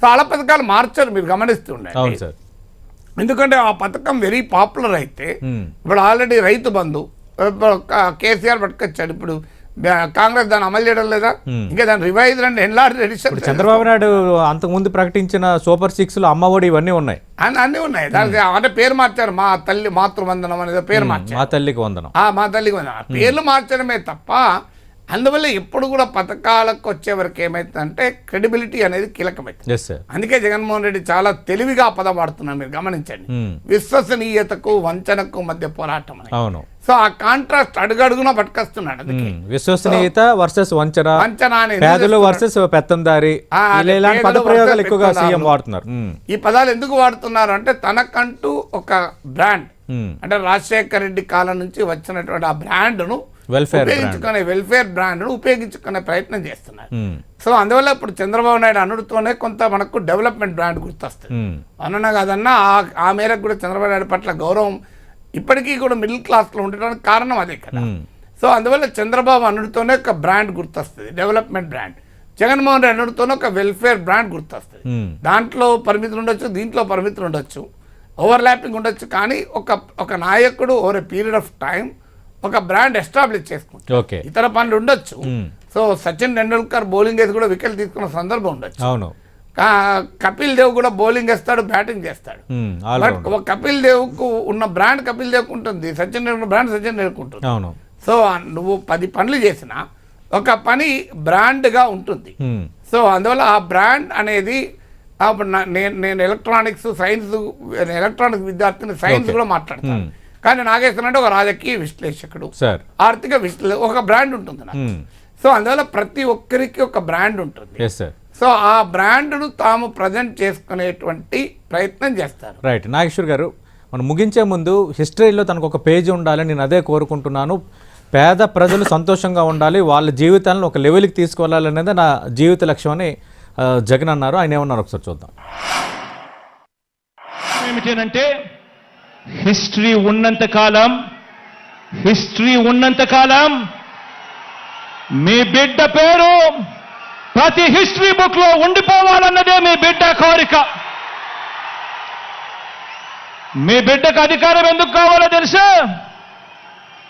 చాలా పథకాలు మార్చారు, మీరు గమనిస్తుండే. ఎందుకంటే ఆ పథకం వెరీ పాపులర్ అయితే ఇప్పుడు ఆల్రెడీ రైతు బంధు కేసీఆర్ పట్టుకొచ్చాడు, ఇప్పుడు కాంగ్రెస్ దాన్ని అమలు చేయడం లేదా? ఇంకా దాని revise and enlarge edition. Chandrababu Naidu అంతకుముందు ప్రకటించిన సూపర్ 6 అమ్మఒడి ఇవన్నీ ఉన్నాయి, అన్నీ ఉన్నాయి. దానికి అంటే పేరు మార్చారు, మా తల్లి మాతృవందనం అనేది పేరు మార్చారు, మా తల్లికి వందనం, మా తల్లికి వందనం, పేర్లు మార్చడమే తప్ప. అందువల్ల ఎప్పుడు కూడా పథకాలకు వచ్చే వరకు ఏమైతుందంటే క్రెడిబిలిటీ అనేది కీలకమైంది. అందుకే జగన్మోహన్ రెడ్డి చాలా తెలివిగా పదం వాడుతున్నారు, మీరు గమనించండి. విశ్వసనీయతకు వంచనకు మధ్య పోరాటం అని. అవును. సో ఆ కాంట్రాస్ట్ అడుగడుగునా పట్టుకొస్తున్నాడు. అందుకే విశ్వసనీయత వర్సెస్ వంచన, పేదలు వర్సెస్ పెత్తందారి, ఇలాంటి పదప్రయోగాలు ఎక్కువగా సీఎం వాడుతున్నారు. ఈ పదాలు ఎందుకు వాడుతున్నారు అంటే తనకంటూ ఒక బ్రాండ్, అంటే రాజశేఖర రెడ్డి కాలం నుంచి వచ్చినటువంటి ఆ బ్రాండ్ను వెల్ఫేర్ బ్రాండ్ను ఉపయోగించుకునే ప్రయత్నం చేస్తున్నారు. సో అందువల్ల ఇప్పుడు చంద్రబాబు నాయుడు అనుడితోనే కొంత మనకు డెవలప్మెంట్ బ్రాండ్ గుర్తొస్తుంది. అన్న కాదన్నా ఆ మేరకు కూడా చంద్రబాబు నాయుడు పట్ల గౌరవం ఇప్పటికీ కూడా మిడిల్ క్లాస్లో ఉండడానికి కారణం అదే కదా. సో అందువల్ల చంద్రబాబు అనుడితోనే ఒక బ్రాండ్ గుర్తొస్తుంది, డెవలప్మెంట్ బ్రాండ్. జగన్మోహన్ రెడ్డి అనుడితోనే ఒక వెల్ఫేర్ బ్రాండ్ గుర్తొస్తుంది. దాంట్లో పరిమితులు ఉండొచ్చు, దీంట్లో పరిమితులు ఉండొచ్చు, ఓవర్లాపింగ్ ఉండొచ్చు. కానీ ఒక నాయకుడు over a period of time ఒక బ్రాండ్ ఎస్టాబ్లిష్ చేసుకుంటారు. ఇతర పనులు ఉండొచ్చు. సో సచిన్ టెండూల్కర్ బౌలింగ్ వేసి కూడా వికెట్ తీసుకున్న సందర్భం ఉండొచ్చు. కపిల్ దేవ్ కూడా బౌలింగ్ వేస్తాడు, బ్యాటింగ్ చేస్తాడు. బట్ ఒక కపిల్ దేవ్కు ఉన్న బ్రాండ్ కపిల్ దేవ్కు ఉంటుంది, సచిన్ టెండూల్కర్ బ్రాండ్ సచిన్ టెండూల్కర్ ఉంటుంది. అవును. సో నువ్వు 10 పనులు చేసినా ఒక పని బ్రాండ్గా ఉంటుంది. సో అందువల్ల ఆ బ్రాండ్ అనేది నేను ఎలక్ట్రానిక్స్ విద్యార్థిని సైన్స్ కూడా మాట్లాడతాను. కానీ నాగేశ్వరరావు అంటే ఒక రాజకీయ విశ్లేషకుడు, ఆర్థిక ఒక బ్రాండ్ ఉంటుంది నాకు. సో అందువల్ల ప్రతి ఒక్కరికి ఒక బ్రాండ్ ఉంటుంది. సో ఆ బ్రాండ్ను తాము ప్రజెంట్ చేసుకునేటువంటి ప్రయత్నం చేస్తారు. రైట్. నాగేశ్వర్ గారు, మనం ముగించే ముందు హిస్టరీలో తనకు ఒక పేజీ ఉండాలని నేను అదే కోరుకుంటున్నాను. పేద ప్రజలు సంతోషంగా ఉండాలి, వాళ్ళ జీవితాలను ఒక లెవెల్కి తీసుకువెళ్ళాలనేది నా జీవిత లక్ష్యం అని జగన్ అన్నారు. ఆయన ఏమన్నారు ఒకసారి చూద్దాం. ఏమిటంటే హిస్టరీ ఉన్నంత కాలం మీ బిడ్డ పేరు ప్రతి హిస్టరీ బుక్ లో ఉండిపోవాలన్నదే మీ బిడ్డ కోరిక. మీ బిడ్డకు అధికారం ఎందుకు కావాలో తెలుసా?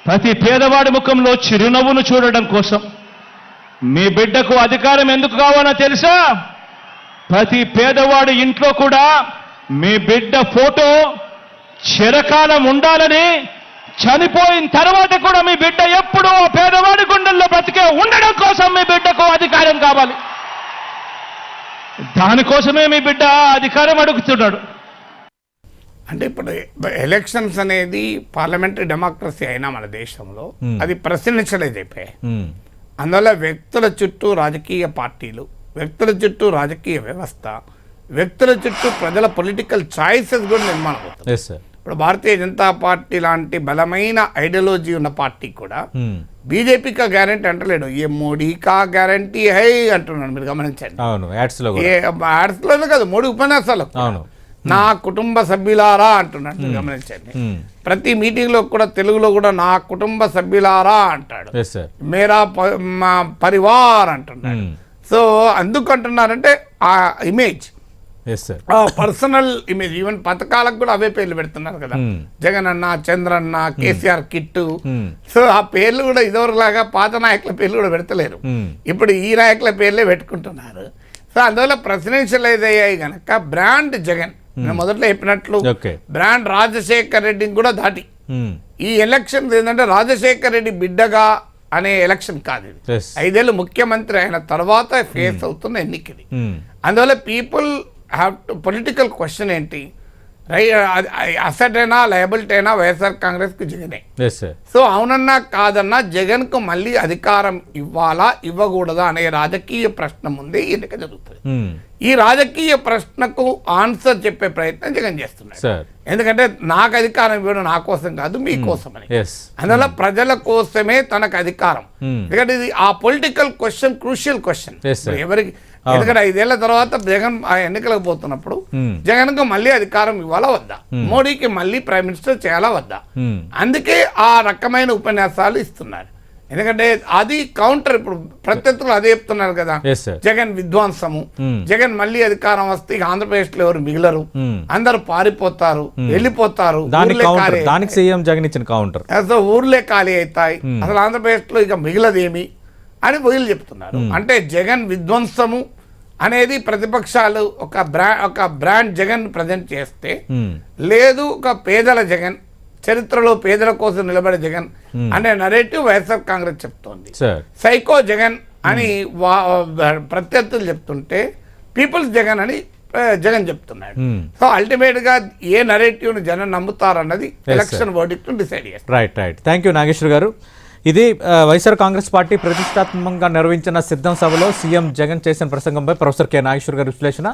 ప్రతి పేదవాడి ముఖంలో చిరునవ్వును చూడడం కోసం. మీ బిడ్డకు అధికారం ఎందుకు కావాలో తెలుసా? ప్రతి పేదవాడి ఇంట్లో కూడా మీ బిడ్డ ఫోటో చిరకాలం ఉండాలని, చనిపోయిన తర్వాత కూడా మీ బిడ్డ ఎప్పుడూ పేదవాడి గుండెల్లో బ్రతికే ఉండడం కోసం మీ బిడ్డకు అధికారం కావాలి. దానికోసమే మీ బిడ్డ అధికారం అడుగుతున్నాడు. అంటే ఇప్పుడు ఎలక్షన్స్ అనేది పార్లమెంటరీ డెమోక్రసీ అయినా మన దేశంలో అది ప్రెసిడెన్షియలైజ్ అయిపోయాయి. అందువల్ల వ్యక్తుల చుట్టూ రాజకీయ పార్టీలు, వ్యక్తుల చుట్టూ రాజకీయ వ్యవస్థ, వ్యక్తుల చుట్టూ ప్రజల పొలిటికల్ చాయిసెస్ కూడా నిర్మాణం అవుతుంది. ఇప్పుడు భారతీయ జనతా పార్టీ లాంటి బలమైన ఐడియాలజీ ఉన్న పార్టీ కూడా బీజేపీ కా గ్యారంటీ అంటలేడు, ఏ మోడీ కా గ్యారంటీ హై అంటున్నాడు. మీరు గమనించండి. యాడ్స్ లోనే కాదు, మోడీ ఉపన్యాసాలు నా కుటుంబ సభ్యులారా అంటున్నాడు. మీరు గమనించండి. ప్రతి మీటింగ్ లో కూడా తెలుగులో కూడా నా కుటుంబ సభ్యులారా అంటాడు, మేరా పరివార్ అంటున్నాడు. సో అందుకు అంటున్నారంటే ఆ ఇమేజ్, పర్సనల్ ఇమేజ్. ఈవెన్ పథకాలకు కూడా అవే పేర్లు పెడుతున్నారు కదా, జగన్ అన్న, చంద్రన్న, కేసీఆర్ కిట్టు. సో ఆ పేర్లు కూడా ఇదివరలాగా పాత నాయకుల పేర్లు కూడా పెడతలేరు, ఇప్పుడు ఈ నాయకుల పేర్లే పెట్టుకుంటున్నారు. సో అందువల్ల ప్రెసిడెన్షియలైజ్ అయ్యాయి కనుక బ్రాండ్ జగన్, నేను మొదట్లో చెప్పినట్లు బ్రాండ్ రాజశేఖర్ రెడ్డిని కూడా దాటి ఈ ఎలక్షన్ ఏంటంటే రాజశేఖర్ రెడ్డి బిడ్డగా అనే ఎలక్షన్ కాదు ఇది. 5 ఏళ్ళు ముఖ్యమంత్రి అయిన తర్వాత ఫేస్ అవుతున్న ఎన్నికది. అందువల్ల people have to political question ఏంటి, అసెట్ అయినా లయబిలిటీ అయినా వైఎస్ఆర్ కాంగ్రెస్ కు జగనే. సో అవునన్నా కాదన్నా జగన్ కు మళ్ళీ అధికారం ఇవ్వాలా ఇవ్వకూడదా అనే రాజకీయ ప్రశ్న ముందే ఎన్నిక జరుగుతుంది. ఈ రాజకీయ ప్రశ్నకు ఆన్సర్ చెప్పే ప్రయత్నం జగన్ చేస్తున్నాడు. ఎందుకంటే నాకు అధికారం ఇవ్వడం నా కోసం కాదు, మీకోసమని. అందువల్ల ప్రజల కోసమే తనకు అధికారం. ఎందుకంటే ఇది ఆ పొలిటికల్ క్వశ్చన్ క్రూషియల్ క్వశ్చన్ ఎవరికి. ఎందుకంటే 5 ఏళ్ల తర్వాత జగన్ ఆ ఎన్నికలకు పోతున్నప్పుడు జగన్ కు మళ్ళీ అధికారం ఇవ్వాలా వద్దా, మోడీకి మళ్ళీ ప్రైమ్ మినిస్టర్ చేయాలా వద్దా. అందుకే ఆ రకమైన ఉపన్యాసాలు ఇస్తున్నారు. ఎందుకంటే అది కౌంటర్. ఇప్పుడు ప్రత్యర్థులు అదే చెప్తున్నారు కదా, జగన్ విధ్వంసము, జగన్ మళ్ళీ అధికారం వస్తే ఇక ఆంధ్రప్రదేశ్ లో ఎవరు మిగిలరు, అందరు పారిపోతారు, వెళ్ళిపోతారు, ఊర్లే ఖాళీ అవుతాయి, అసలు ఆంధ్రప్రదేశ్ లో ఇక మిగిలదేమి అని వీళ్ళు చెప్తున్నారు. అంటే జగన్ విధ్వంసము అనేది ప్రతిపక్షాలు ఒక బ్రాండ్ జగన్ ప్రజెంట్ చేస్తే, లేదు ఒక పేదల జగన్, చరిత్రలో పేదల కోసం నిలబడే జగన్ అనే నరేటివ్ వైఎస్ఆర్ కాంగ్రెస్ చెప్తోంది. సైకో జగన్ అని ప్రత్యర్థులు చెప్తుంటే పీపుల్స్ జగన్ అని జగన్ చెప్తున్నాడు. సో అల్టిమేట్ గా ఏ నరేటివ్ ను జనం నమ్ముతారన్నది ఎలక్షన్ వర్డిక్ట్ డిసైడ్ చేస్తారు. రైట్. థ్యాంక్ యూ నాగేశ్వర్ గారు. ఇది వైఎస్ఆర్ కాంగ్రెస్ పార్టీ ప్రతిష్టాత్మకంగా నిర్వహించిన సిద్ధం సభలో సీఎం జగన్ చేసిన ప్రసంగంపై ప్రొఫెసర్ కె నాగేశ్వర్ గారి విశ్లేషణ.